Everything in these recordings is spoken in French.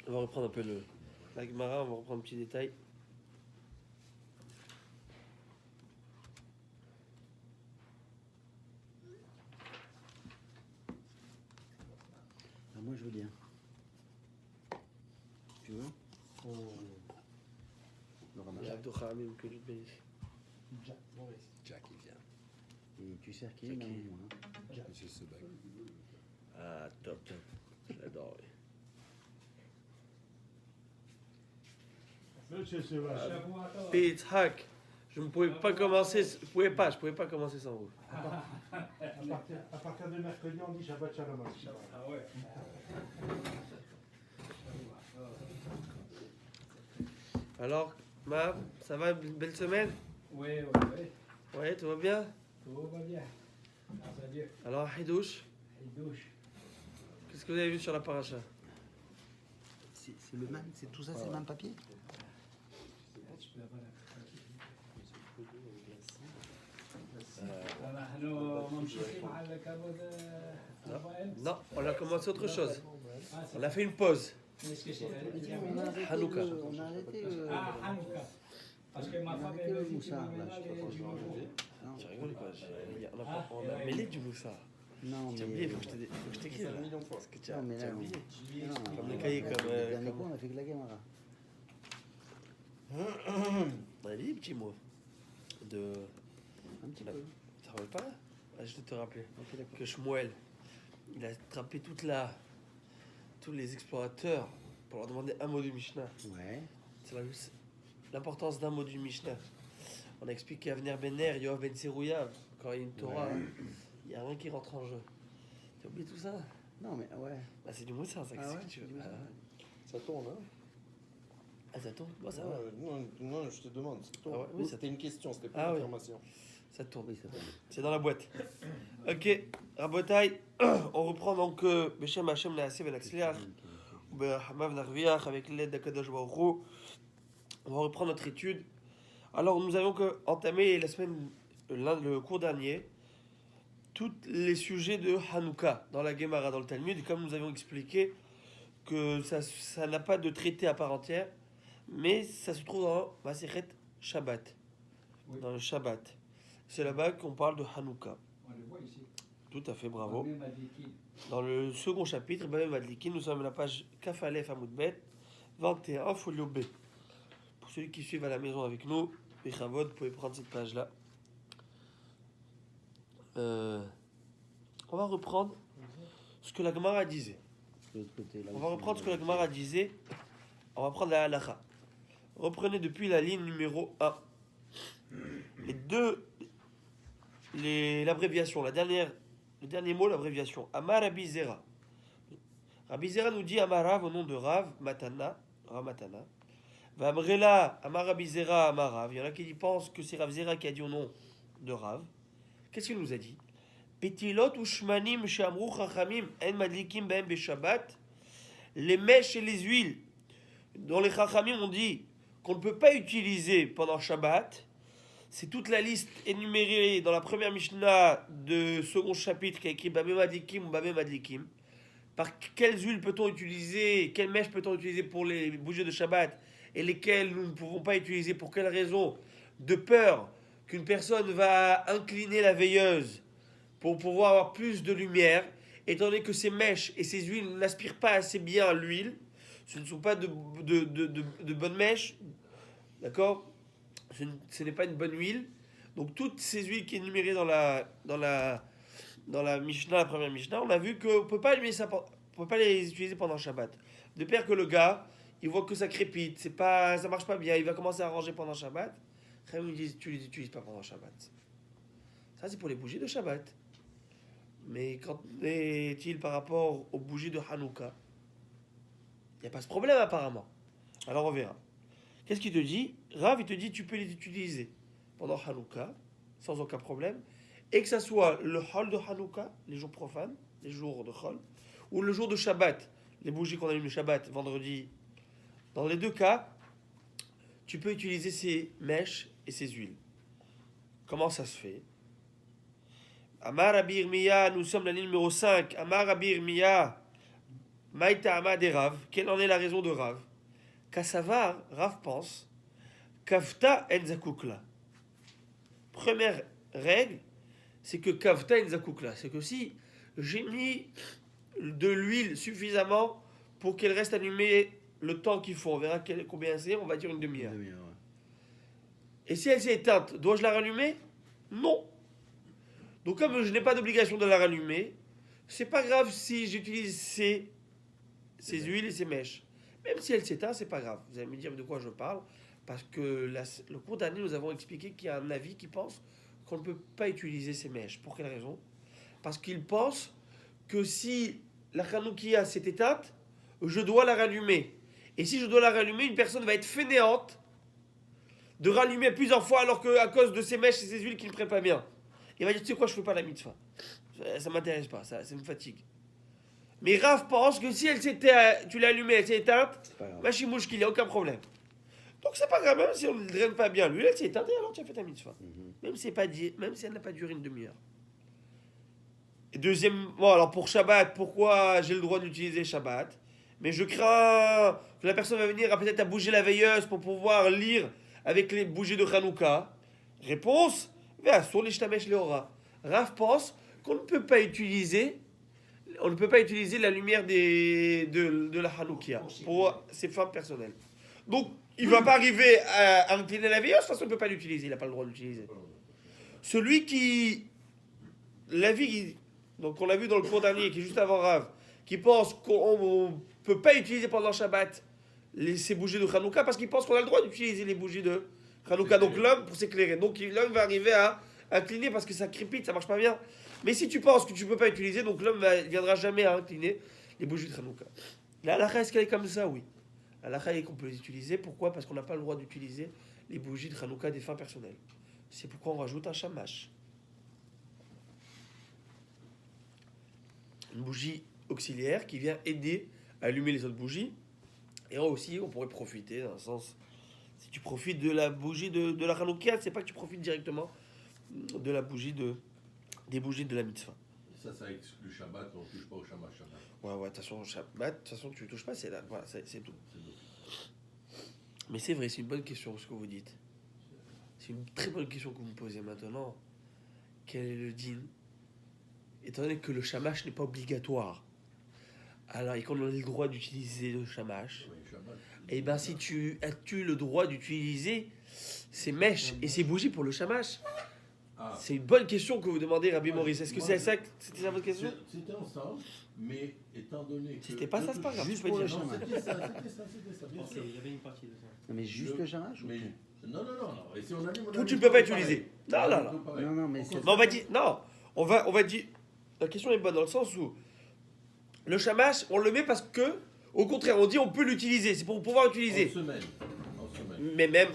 On va reprendre un peu la Gemara, on va reprendre un petit détail. Ah, moi je veux bien. Tu veux? Le Ramadan. Abdou Khamim, que Dieu te bénisse. Jack, il vient. Et tu sers qui là, hein? Monsieur Sebag. Ah, top. J'adore. Monsieur Sébastien, Pitzhak, je ne pouvais pas commencer, je pouvais pas commencer sans vous. à partir de mercredi, on dit Shabbat Shalom. Ah ouais. Alors, Ma, ça va, une belle semaine? Oui. Ouais, tout va bien? Tout va bien. Grâce à Dieu. Alors, Hidouche, Il douche. qu'est-ce que vous avez vu sur la paracha? C'est le même, c'est tout ça, c'est le même papier? Tu peux avoir نحن ممسوكين على كبد Non, on a commencé autre chose. On a fait une pause. Hanouka. On a arrêté. Ah, Hanouka. Parce que ma femme arrêté est le venue moussard, qui là, m'a je sais amené pas du comment nouveau. Non, Tu rigoles quoi? On a mêlé du moussard. non, J'ai mais. oublié, faut que je t'écrive. Là. Parce que tu as Non, mais là, oublié. non, Comme les cahiers, comme, le dernier comme- coup, on a fait que la Gemara. On a dit des petits mots. De. Un petit La- peu. Tu te rappelles pas? Ah, je vais te rappeler. Ok, d'accord. Que Shmuel, il a attrapé tous les explorateurs pour leur demander un mot du Mishnah. Ouais. C'est l'importance d'un mot du Mishnah. On a expliqué à Avner Benner, Yoav Ben Serouya, quand il y a une Torah, il n'y a rien qui rentre en jeu. Tu as oublié tout ça? Non, mais ouais. Bah, c'est du moussard, ça. Ah Qu'est-ce ouais, que tu veux? du moussard. Ça tourne, hein? Ah, ça tourne? Moi, ça va. Non, je te demande. Ça tourne. Ah ouais, oui, ça C'était une question, c'était pas Ah une oui. affirmation. Ça tourne. Oui, ça va. C'est dans la boîte. Ok, Rabotai, on reprend donc Beshem Hashem Naaseh Velatzliach, Behamav Narviach, avec l'aide d'Akadosh Baruch Hu. On va reprendre notre étude. Alors, nous avons entamé le cours dernier, tous les sujets de Hanouka dans la Gemara, dans le Talmud, et comme nous avions expliqué que ça n'a pas de traité à part entière, mais ça se trouve dans Masechet Shabbat, Oui. dans le Shabbat. C'est là-bas qu'on parle de Hanouka. On le voit ici. Tout à fait, bravo. Même à Diki. Dans le second chapitre, Babel Madlikin, nous sommes à la page Kafalef Amoudbet, 21, folio B. Pour ceux qui suivent à la maison avec nous, Bechavod, vous pouvez prendre cette page-là. On va reprendre ce que la Gemara disait. De l'autre côté, là On où va c'est- reprendre ce que la Gemara disait. On va prendre la halacha. Reprenez depuis la ligne numéro 1. L'abréviation, le dernier mot, l'abréviation. Amar Rabbi Zera. Rabbi Zera nous dit Amarav au nom de Rav Matana. Rav Matana. Vamrela, Amar Rabbi Zera, Amarav. Il y en a qui pensent que c'est Rav Zera qui a dit au nom de Rav. Qu'est-ce qu'il nous a dit? Petilot ushmanim shamru chachamim en madlikim behem beshabbat. Les mèches et les huiles dont les chachamim ont dit qu'on ne peut pas utiliser pendant Shabbat. C'est toute la liste énumérée dans la première Mishnah de second chapitre qui a écrit Babé Madlikim ou Babé Madlikim. Par quelles huiles peut-on utiliser, quelles mèches peut-on utiliser pour les bougies de Shabbat et lesquelles nous ne pouvons pas utiliser pour quelle raison? De peur qu'une personne va incliner la veilleuse pour pouvoir avoir plus de lumière, étant donné que ces mèches et ces huiles n'aspirent pas assez bien l'huile, ce ne sont pas de bonnes mèches, d'accord? Ce n'est pas une bonne huile. Donc toutes ces huiles qui est énumérées dans la Mishnah, la première Mishnah, on a vu qu'on ne peut pas les utiliser pendant Shabbat. De peur que le gars, il voit que ça crépite, ça marche pas bien, il va commencer à ranger pendant Shabbat. Après, ils nous disent, tu les utilises pas pendant Shabbat. Ça, c'est pour les bougies de Shabbat. Mais qu'en est-il par rapport aux bougies de Hanouka? Il n'y a pas ce problème apparemment. Alors on verra. Qu'est-ce qu'il te dit? Rav, il te dit tu peux les utiliser pendant Hanouka, sans aucun problème, et que ça soit le Hol de Hanouka, les jours profanes, les jours de Hol, ou le jour de Shabbat, les bougies qu'on allume le Shabbat, vendredi. Dans les deux cas, tu peux utiliser ces mèches et ces huiles. Comment ça se fait? Amar Rabbi Irmiya, nous sommes la ligne numéro 5. Amar Rabbi Irmiya, Maïtama des Rav, quelle en est la raison de Rav? Kassavar, Rav pense, Kafta Enzakukla. Première règle, c'est que Kafta Enzakukla. C'est que si j'ai mis de l'huile suffisamment pour qu'elle reste allumée le temps qu'il faut, on verra combien c'est, on va dire une demi-heure. Et si elle s'est éteinte, dois-je la rallumer? Non. Donc comme je n'ai pas d'obligation de la rallumer, c'est pas grave si j'utilise ces huiles et ces mèches. Même si elle s'éteint, c'est pas grave. Vous allez me dire de quoi je parle. Parce que le cours d'année, nous avons expliqué qu'il y a un avis qui pense qu'on ne peut pas utiliser ces mèches. Pour quelle raison? Parce qu'il pense que si la Hanoukia s'est éteinte, je dois la rallumer. Et si je dois la rallumer, une personne va être fainéante de rallumer plusieurs fois alors qu'à cause de ces mèches et ces huiles qui ne prennent pas bien. Il va dire, tu sais quoi, je ne fais pas la mitzvah. Ça ne m'intéresse pas, ça me fatigue. Mais Rav pense que si tu l'as allumée, elle s'est éteinte, machimouche qu'il n'y a aucun problème. Donc c'est pas grave, même si on ne draine pas bien l'huile, elle s'est éteinte et alors tu as fait ta mitzvah. Même si elle n'a pas duré une demi-heure. Et deuxièmement, alors pour Shabbat, pourquoi j'ai le droit d'utiliser Shabbat? Mais je crains que la personne va venir peut-être à bouger la veilleuse pour pouvoir lire avec les bougies de Hanouka. Réponse, sur les shtamesh leora. Rav pense qu'on ne peut pas utiliser la lumière de la Hanoukia pour ses femmes personnelles. Donc, il ne va pas arriver à incliner la veilleuse, de toute façon, il ne peut pas l'utiliser, il n'a pas le droit de l'utiliser. Celui qui, donc on l'a vu dans le cours dernier, qui est juste avant Rav, qui pense qu'on ne peut pas utiliser pendant Shabbat ces bougies de Hanouka parce qu'il pense qu'on a le droit d'utiliser les bougies de Hanouka. Donc l'homme, pour s'éclairer. Donc l'homme va arriver à incliner parce que ça crépite, ça marche pas bien. Mais si tu penses que tu ne peux pas utiliser, donc l'homme ne viendra jamais à incliner les bougies de Hanouka. La halakha, est-ce qu'elle est comme ça? Oui. La halakha est qu'on peut les utiliser. Pourquoi? Parce qu'on n'a pas le droit d'utiliser les bougies de Hanouka des fins personnelles. C'est pourquoi on rajoute un shamash. Une bougie auxiliaire qui vient aider à allumer les autres bougies. Et aussi, on pourrait profiter, dans un sens, si tu profites de la bougie de la Hanouka, c'est pas que tu profites directement de la bougie des bougies de la mitzvah. Ça exclut Shabbat, on ne touche pas au Shabbat. Ouais, de toute façon, Shabbat, de toute façon, tu ne touches pas, c'est là, voilà, c'est tout. C'est tout. Mais c'est vrai, c'est une bonne question ce que vous dites. C'est une très bonne question que vous me posez maintenant. Quel est le din? Étant donné que le shamash n'est pas obligatoire, alors et qu'on a le droit d'utiliser le shamash, Oui, Shabbat. et bien si as-tu le droit d'utiliser ces mèches et ces bougies pour le shamash? C'est une bonne question que vous demandez, Rabbi Maurice. Est-ce que c'était ça votre question? C'était ensemble, mais étant donné que... Si c'était pas ça, c'est pas grave. Juste Tu peux pour le dire. shamash. C'était ça, bien sûr. Il y avait une partie de ça. Mais juste le shamash ou Mais- tout? Non. Et si on allume, Tout, tu ne peux pas utiliser. Non. Non, mais c'est... Mais on va dire, non, on va dire, la question est bonne dans le sens où le shamash, on le met parce que, au contraire, on dit on peut l'utiliser, c'est pour pouvoir l'utiliser. En semaine. Mais même,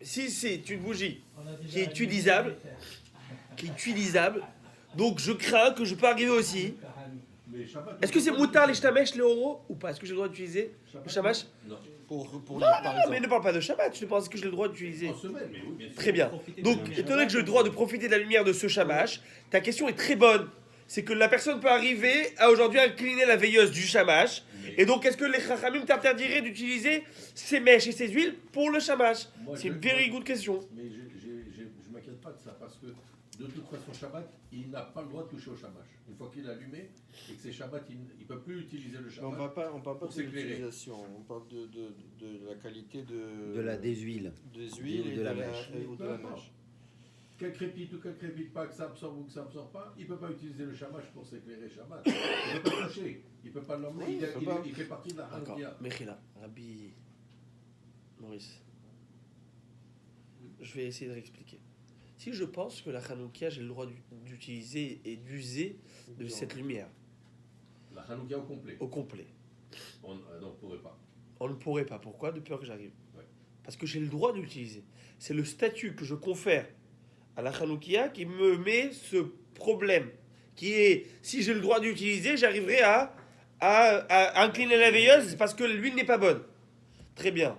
si c'est une bougie qui est utilisable, donc je crains que je peux arriver aussi. Mais Shabbat, Est-ce que c'est moutard les shtamesh, les euros, ou pas? Est-ce que j'ai le droit d'utiliser le shamash? Non. Pour Non, lire, par mais exemple. ne parle pas de Shabbat, je pense que j'ai le droit d'utiliser. En semaine, mais oui, bien sûr. Très bien. Donc, étant donné que j'ai le droit de profiter de la lumière de ce shamash, ta question est très bonne. C'est que la personne peut arriver à aujourd'hui incliner la veilleuse du shamash. Et donc, est-ce que les chachamim t'interdiraient d'utiliser ces mèches et ces huiles pour le shamash? Moi, C'est je- une very good question. Mais je m'inquiète pas de ça, parce que de toute façon, Shabbat, il n'a pas le droit de toucher au shamash. Une fois qu'il est allumé et que c'est Shabbat, il ne peut plus utiliser le Mais Shabbat. on parle pas Pour de s'éclairer. l'utilisation, on parle de la qualité des huiles. des huiles et de la mèche. ou de la mèche. Qu'elle crépite ou qu'elle crépite pas, que ça absorbe ou que ça absorbe pas, il ne peut pas utiliser le shamash pour s'éclairer Shabbat. Il ne peut pas toucher, il ne peut pas l'emmener, Oui, il peut pas. il fait partie de la D'accord. Hanoukia. Mechila, Rabbi Maurice. Je vais essayer de réexpliquer. Si je pense que la Hanoukia, j'ai le droit d'utiliser et d'user de cette lumière La Hanoukia au complet. au complet, On ne pourrait pas. on ne pourrait pas. Pourquoi? De peur que j'arrive. Ouais. Parce que j'ai le droit d'utiliser. C'est le statut que je confère à la Hanoukia qui me met ce problème. Qui est, si j'ai le droit d'utiliser, j'arriverai à incliner la veilleuse parce que l'huile n'est pas bonne. Très bien.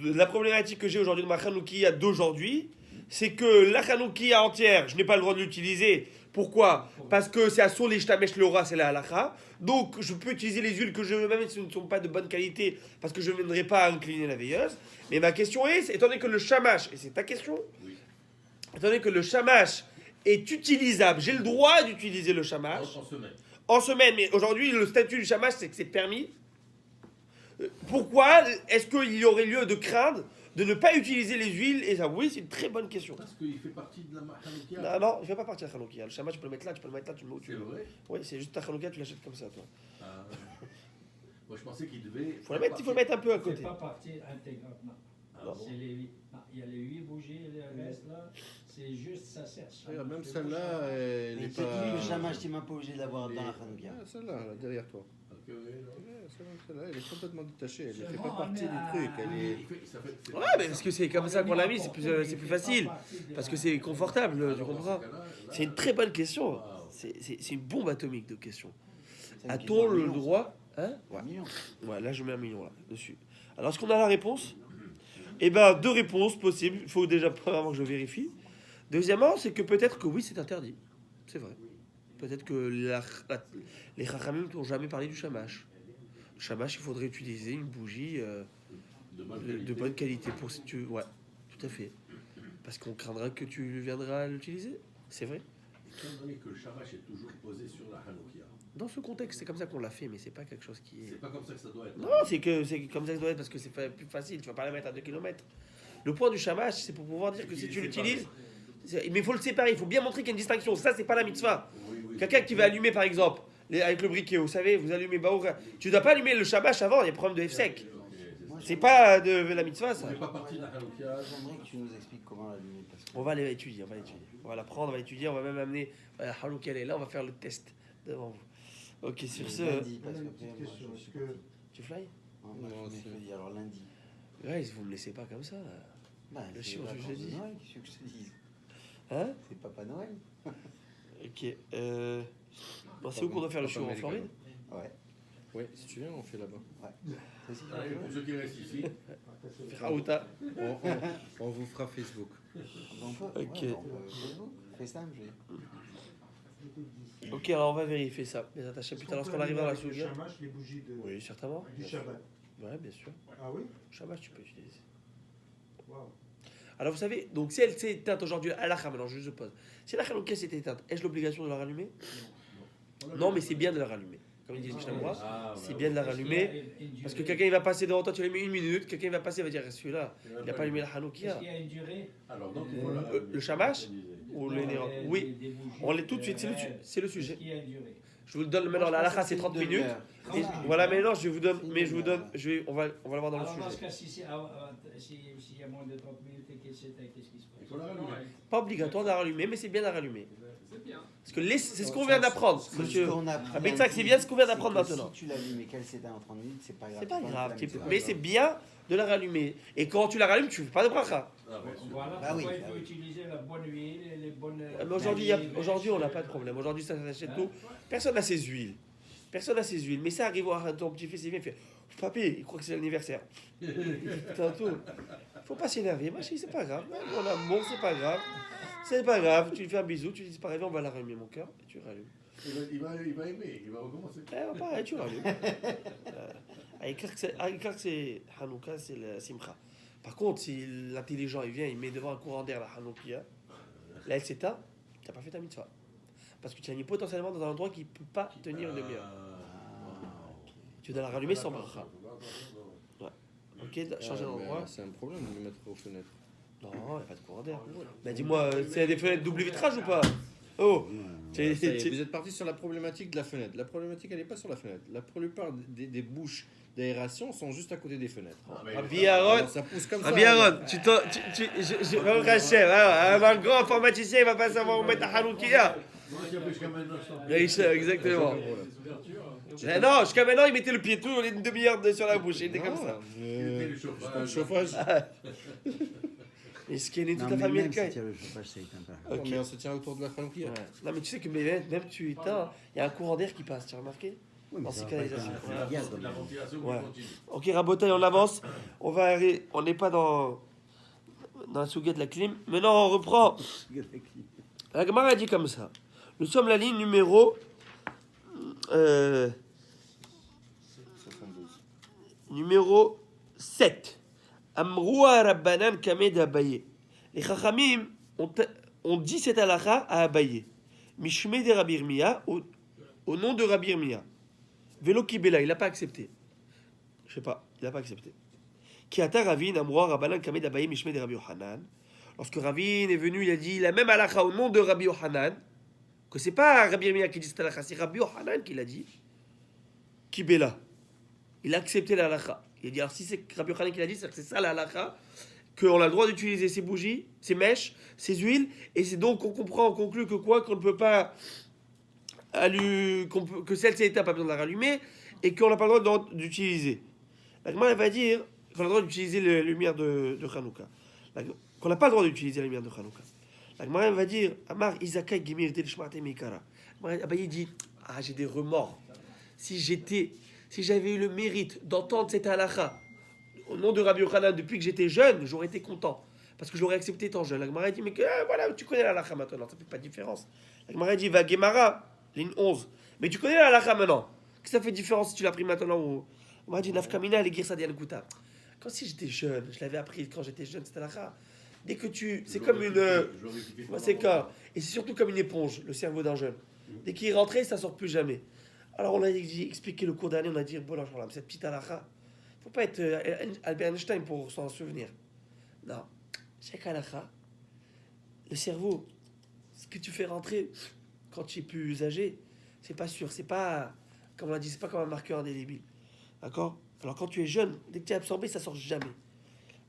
La problématique que j'ai aujourd'hui de ma Hanoukia d'aujourd'hui, c'est que la Hanoukia entière, je n'ai pas le droit de l'utiliser Pourquoi? Parce que c'est Assour les Shtamesh Leora, c'est la halakha. Donc je peux utiliser les huiles que je veux, même si elles ne sont pas de bonne qualité, parce que je ne viendrai pas à incliner la veilleuse. Mais ma question est, étant donné que le shamash, et c'est ta question, Oui. étant donné que le shamash est utilisable, j'ai le droit d'utiliser le shamash En semaine. en semaine, mais aujourd'hui le statut du shamash c'est que c'est permis. Pourquoi est-ce qu'il y aurait lieu de craindre de ne pas utiliser les huiles? Et ça, oui, c'est une très bonne question. Parce qu'il fait partie de la Hanoukia. Non, non, il ne fait pas partie de la Hanoukia. Le shamash, tu peux le mettre là, tu peux le mettre là, tu le mets où tu C'est veux. vrai. Oui, c'est juste ta Hanoukia, tu l'achètes comme ça, toi. Ah. Moi, je pensais qu'il devait. Il faut le mettre un peu à C'est côté. pas partie intégrante, non. Ah bon. C'est non, il y a les 8 bougies et le reste là, c'est juste ça sert. Regarde, même celle-là, elle Mais n'est c'est tout pas. le shamash, tu m'as pas obligé de l'avoir dans la Hanoukia. Ah, celle-là, là, derrière toi. Ok, oui, non. Ouais, celle-là, elle est complètement détachée. Elle ne fait Seulement, pas partie on est du à- truc. Elle est. Ouais, mais parce que c'est comme ça qu'on l'a mis, c'est plus facile. Parce que c'est confortable, tu Alors, dans comprends? ce cas-là, là, C'est une très bonne question. Waouh. C'est une bombe atomique de questions. C'est une A-t-on question le de millions, droit? Hein? ça. Un million. Ouais, là je mets un million là, dessus. Alors est-ce qu'on a la réponse? Eh ben, deux réponses possibles. Il faut déjà pas avant que je vérifie. Deuxièmement, c'est que peut-être que oui, c'est interdit. C'est vrai. Peut-être que les Chachamim n'ont jamais parlé du shamash. Le shamash, il faudrait utiliser une bougie de bonne qualité pour si tu. Ouais, tout à fait. Parce qu'on craindra que tu viendras l'utiliser. C'est vrai. Étant donné que le shamash est toujours posé sur la Hanoukia, Dans ce contexte, c'est comme ça qu'on l'a fait, mais c'est pas quelque chose qui est. c'est pas comme ça que ça doit être. Non, c'est comme ça que ça doit être parce que c'est plus facile. Tu vas pas la mettre à 2 km. Le point du shamash, c'est pour pouvoir dire que si tu l'utilises. Mais il faut le séparer, il faut bien montrer qu'il y a une distinction. Ça, c'est pas la mitzvah. Oui, oui, Quelqu'un qui va allumer, par exemple, avec le briquet, vous savez, vous allumez Baoura. Tu dois pas allumer le shamash avant, il y a problème de F-sec. Moi, C'est pas de la mitzvah, Ça ça. fait pas partie de la Hanoukia. J'aimerais que tu nous expliques comment l'allumer. Parce que On va l'étudier, on va l'étudier. On va la prendre, on va l'étudier, on va même amener Halouka, elle est là, on va faire le test devant vous. Ok, sur ce. lundi, parce Une qu'après, petite moi, question, je est-ce suis que- parti. Tu fly Moi, Non, je suis c'est- mercredi, alors lundi. Guys, vous me laissez pas comme ça. Bah, Le c'est chien, les je vacances dis. de Noël, qu'est-ce que je te dise. Hein? C'est Papa Noël. Ok. Bon, c'est où qu'on doit faire le show en Floride? Ouais. Ouais, si tu viens, on fait là-bas. Toi aussi, tu vas Allez, jouer pour ceux qui restent ici, Raouta. On vous fera Facebook. On peut, Ok. ouais, on peut Facebook, FaceTime, je vais. Ok, alors on va vérifier ça. Les attachés, putain, lorsqu'on arrive dans la Le souga. shamash, les bougies de, Oui, certainement. du Shabbat. Ouais, bien sûr. Ah oui? Shamash, tu peux utiliser. Waouh. Alors vous savez, donc si elle s'est éteinte aujourd'hui, à la maintenant je pose. Si la Hanouka s'est éteinte, ai-je l'obligation de la rallumer? Non, mais c'est bien de la rallumer. Comme ils disent les Chinois, c'est bien de la rallumer. Parce que quelqu'un il va passer devant toi, tu l'as mis 1 minute, quelqu'un il va passer, il va dire celui-là, il n'a pas allumé la Est-ce Hanoukia. qu'il y a une durée? alors donc il faut la Le shamash ou le Non, néron? des- Oui, des bougies, on l'est tout de suite, c'est le Est-ce sujet. qu'il y a une durée? Je vous le donne maintenant, la halakha c'est 30 minutes. Et voilà, mais non, je vous donne, mais je vous donne, on va le voir dans le Alors, dans ce sujet. cas, s'il y a moins de 30 minutes, qu'est-ce qui se passe? Il faut la rallumer. Pas obligatoire de la rallumer, mais c'est bien de la rallumer. C'est bien. Parce que c'est ce qu'on vient d'apprendre, monsieur. Ah, mais ça, c'est bien ce qu'on vient d'apprendre maintenant. Si tu l'allumes et qu'elle s'éteint en 30 minutes, c'est pas grave. C'est pas Tu grave, peux la mettre. mais c'est bien de la rallumer. Et quand tu la rallumes, tu fais pas de bracha. Ah, bien sûr. Voilà Bah oui, pourquoi il bah faut oui. utiliser la bonne huile et les bonnes. Mais aujourd'hui, on n'a pas de problème. Aujourd'hui, ça s'achète tout. Personne n'a ses huiles. Personne n'a ses huiles. Mais ça arrive à ton petit-fils, il vient, il fait Papy, il croit que c'est l'anniversaire. Putain, tout. Faut pas s'énerver. Ma chérie, c'est pas grave. Mon amour, c'est pas grave. C'est pas grave. Tu lui fais un bisou, tu lui dis c'est pas grave, on va la rallumer, mon cœur. Et tu rallumes. Il va aimer, il va recommencer. Eh, pareil, tu rallumes. Avec clair que c'est Hanouka, c'est le Simcha. Par contre, si l'intelligent il vient, il met devant un courant d'air la Hanoukia, là elle s'éteint, tu n'as pas fait ta mitzvah. Parce que tu l'as mis potentiellement dans un endroit qui ne peut pas tenir une demi-heure. Tu dois la rallumer sans bracha. Ok, changer d'endroit. C'est un problème de le mettre aux fenêtres. Non, il n'y a pas de courant d'air. Mais dis-moi, c'est des fenêtres double vitrage ou pas? Oh, Ça y est, vous êtes parti sur la problématique de la fenêtre. La problématique, elle n'est pas sur la fenêtre. La plupart des bouches d'aération sont juste à côté des fenêtres. Rabbi Aaron, Alors, ça pousse comme ça. Rabbi Aaron, un grand informaticien, il va pas savoir où mettre la Hanoukia. Moi, qui a fait jusqu'à maintenant, je t'en prie. Exactement. Mais non, jusqu'à maintenant, il mettait le pied tout, on est une demi-heure sur la bouche, il était comme ça. C'était le Le chauffage. chauffage. Et ce qui est né toute Non, la mais famille même de si Kai. tu as le chauffage, ça éteint pas. Ok. Mais on se tient autour de la Hanoukia. Ouais. Non, mais tu sais que même tu éteins, il y a un courant d'air qui passe, tu as remarqué? Oui, mais Dans ça ces va pas canalisations. éteindre Voilà. le gaz, quand La même. ventilation Ouais. continue. Ok, Rabotaille, on avance. On n'est pas dans la souga de la clim. Maintenant, on reprend. La Gemara a dit comme ça. Nous sommes la ligne numéro 72. numéro 7. Amroua Rabbanan Kamed Abaye. Les Chachamim ont dit cette halakha à Abaye. Mishme de Rabbi Irmia, au nom de Rabbi Irmia. Velo Kibela, il n'a pas accepté. Je sais pas, il n'a pas accepté. Kiata Ravin, Amroua Rabbanan Kamed Abaye, Mishme de Rabbi Yohanan. Lorsque Ravin est venu, il a dit la même halakha au nom de Rabbi Yohanan. Que c'est pas Rabbi Irmia qui dit cette halakha, c'est Rabbi Yohanan qui l'a dit. Kibela. Il a accepté la halakha. Il a dit, alors si c'est Rabbi Yochanan qui l'a dit, c'est que c'est ça la halakha, qu'on a le droit d'utiliser ces bougies, ces mèches, ces huiles, et c'est donc qu'on comprend, on conclut que quoi, qu'on ne peut pas que celle-ci n'a pas besoin de la rallumer, et qu'on n'a pas le droit d'utiliser. La Gemara elle va dire qu'on a le droit d'utiliser la lumière de Hanouka. Qu'on n'a pas le droit d'utiliser la lumière de Hanouka. La Gemara elle va dire, Amar Isakai Gimir Delishmate Mikara. Il dit, ah j'ai des remords. Si j'avais eu le mérite d'entendre cette halakha au nom de Rabbi Yochanan depuis que j'étais jeune, j'aurais été content. Parce que j'aurais accepté étant jeune. La Gemara dit, mais voilà, tu connais la halakha maintenant, ça ne fait pas de différence. La Gemara dit, va Gemara, ligne 11. Mais tu connais la halakha maintenant. Qu'est-ce que ça fait différence si tu l'as pris maintenant ou... La Gemara dit, Nafkamina, les Girsa Diankuta. Quand si j'étais jeune, je l'avais appris quand j'étais jeune, cette halakha. Dès que tu. C'est comme une. C'est quand. Et c'est surtout comme une éponge, le cerveau d'un jeune. Dès qu'il est rentré, ça ne sort plus jamais. Alors on a expliqué le cours d'année, on a dit, bon, cette petite halakha, il ne faut pas être Albert Einstein pour s'en souvenir. Non, chaque halakha, le cerveau, ce que tu fais rentrer quand tu es plus âgé, c'est pas sûr, c'est pas, comme on a dit, c'est pas comme un marqueur indélébile. D'accord? Alors quand tu es jeune, dès que tu es absorbé, ça sort jamais.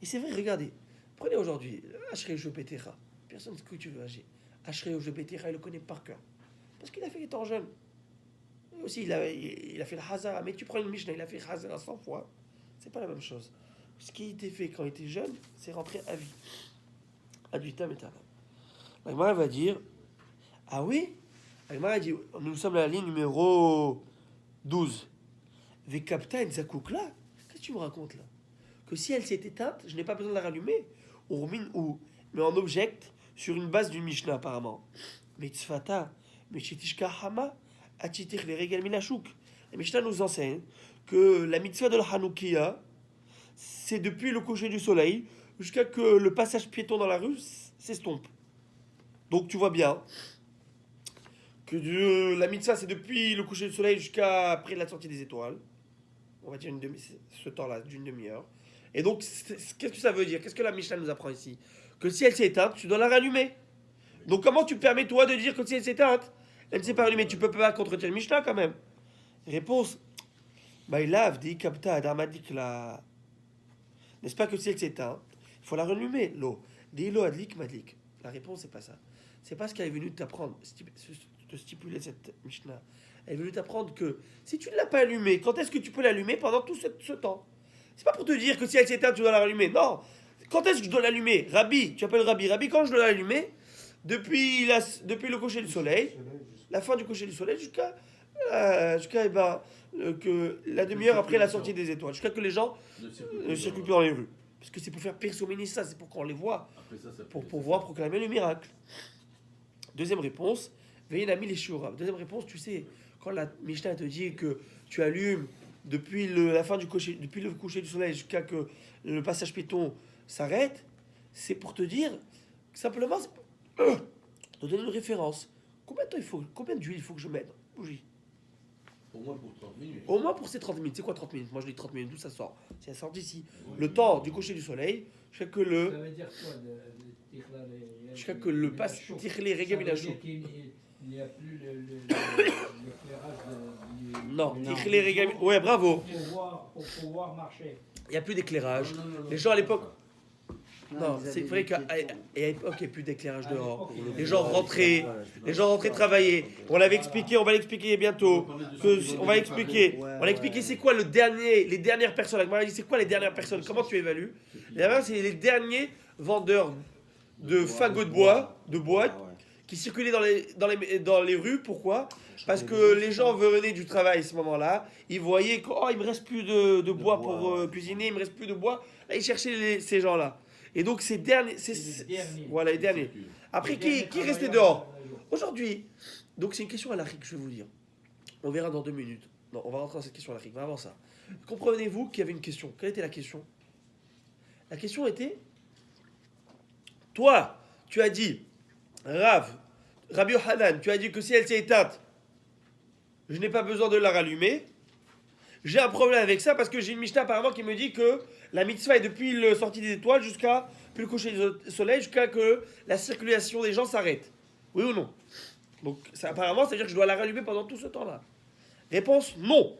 Et c'est vrai, regardez, prenez aujourd'hui, Ashrei Jobetecha, personne que tu veux âgé. Ashrei Jobetecha, il le connaît par cœur. Parce qu'il a fait étant jeune. Aussi, il a fait le Hazara, mais tu prends une Mishnah, il a fait le Hazara 100 fois, c'est pas la même chose. Ce qui était fait quand il était jeune, c'est rentré à vie. Ad vitam aeternam. La Gemara va dire, ah oui? La Gemara dit, nous sommes à la ligne numéro 12. Vekapta et Zakoukla, qu'est-ce que tu me racontes là? Que si elle s'est éteinte, je n'ai pas besoin de la rallumer. Ou mais on objecte sur une base d'une Mishnah apparemment. Mitzvata, Mechitishka Hama. La Mishnah nous enseigne que la mitzvah de la Hanoukia, c'est depuis le coucher du soleil jusqu'à que le passage piéton dans la rue s'estompe. Donc tu vois bien que la mitzvah, c'est depuis le coucher du soleil jusqu'à après la sortie des étoiles. On va dire ce temps-là, d'une demi-heure. Et donc, qu'est-ce que ça veut dire? Qu'est-ce que la Mishnah nous apprend ici? Que si elle s'est éteinte, tu dois la rallumer. Donc comment tu permets toi de dire que si elle s'est éteinte, elle ne s'est pas allumée, tu peux pas contredire le Mishnah quand même. Réponse. Maïlav dit kapta adamadik la. N'est-ce pas que si elle s'éteint, il faut la rallumer. L'eau. Dit l'eau adlik madlik. La réponse c'est pas ça. C'est pas ce qu'elle est venue t'apprendre, de stipuler cette Mishnah. Elle est venue t'apprendre que si tu ne l'as pas allumée, quand est-ce que tu peux l'allumer pendant tout ce temps? C'est pas pour te dire que si elle s'éteint, tu dois la rallumer. Non. Quand est-ce que je dois l'allumer? Rabbi, tu appelles Rabbi. Rabbi, quand je dois l'allumer? Depuis le coucher du soleil, la fin du coucher du soleil jusqu'à que la demi-heure après la sortie des étoiles, jusqu'à que les gens ne circulent plus dans les rues. Parce que c'est pour faire persominer ça, c'est pour qu'on les voit, pour pouvoir proclamer le miracle. Deuxième réponse, Veinami les Shura. Deuxième réponse, tu sais, quand la Mishnah te dit que tu allumes depuis la fin du coucher, depuis le coucher du soleil jusqu'à que le passage piéton s'arrête, c'est pour te dire simplement, te donner une référence. Combien d'huile il faut que je mette? Bougie. Au moins pour 30 minutes. Au moins pour ces 30 minutes. C'est quoi 30 minutes? Moi je dis 30 minutes, d'où ça sort? Si elle sort d'ici. Le temps du coucher du soleil, jusqu'à que Ça veut dire quoi jusqu'à que le passe tirler régame la chou. Il n'y a plus l'éclairage Non, tirler régame. Ouais, bravo. pour pouvoir marcher. Il n'y a plus d'éclairage. Non, Les gens à l'époque. Non, ils c'est avaient vrai des qu'à piétons. l'époque, il n'y a plus d'éclairage dehors. l'époque, Les gens rentraient travailler. On va l'expliquer bientôt. On va expliquer c'est quoi les dernières personnes. La Gemara dit c'est quoi les dernières personnes? Comment tu évalues? Les dernières, c'est les derniers vendeurs de fagots de bois, qui circulaient dans les rues. Pourquoi? Parce que les gens venaient du travail à ce moment-là. Ils voyaient qu'il me reste plus de bois pour cuisiner, il me reste plus de bois. Là, ils cherchaient ces gens-là. Et donc voilà les derniers. Après, qui restait dehors? Aujourd'hui, Donc c'est une question à l'Afrique, je vais vous dire. On verra dans 2 minutes. Non, on va rentrer dans cette question à l'Afrique. Mais avant ça, comprenez-vous qu'il y avait une question. Quelle était la question? La question était, toi, tu as dit, Rabbi Yohanan, tu as dit que si elle s'est éteinte, je n'ai pas besoin de la rallumer. J'ai un problème avec ça parce que j'ai une Mishnah apparemment qui me dit que la mitzvah est depuis le sortie des étoiles jusqu'à puis le coucher du soleil, jusqu'à que la circulation des gens s'arrête. Oui ou non? Donc ça, apparemment, c'est-à-dire que je dois la rallumer pendant tout ce temps-là. Réponse, non.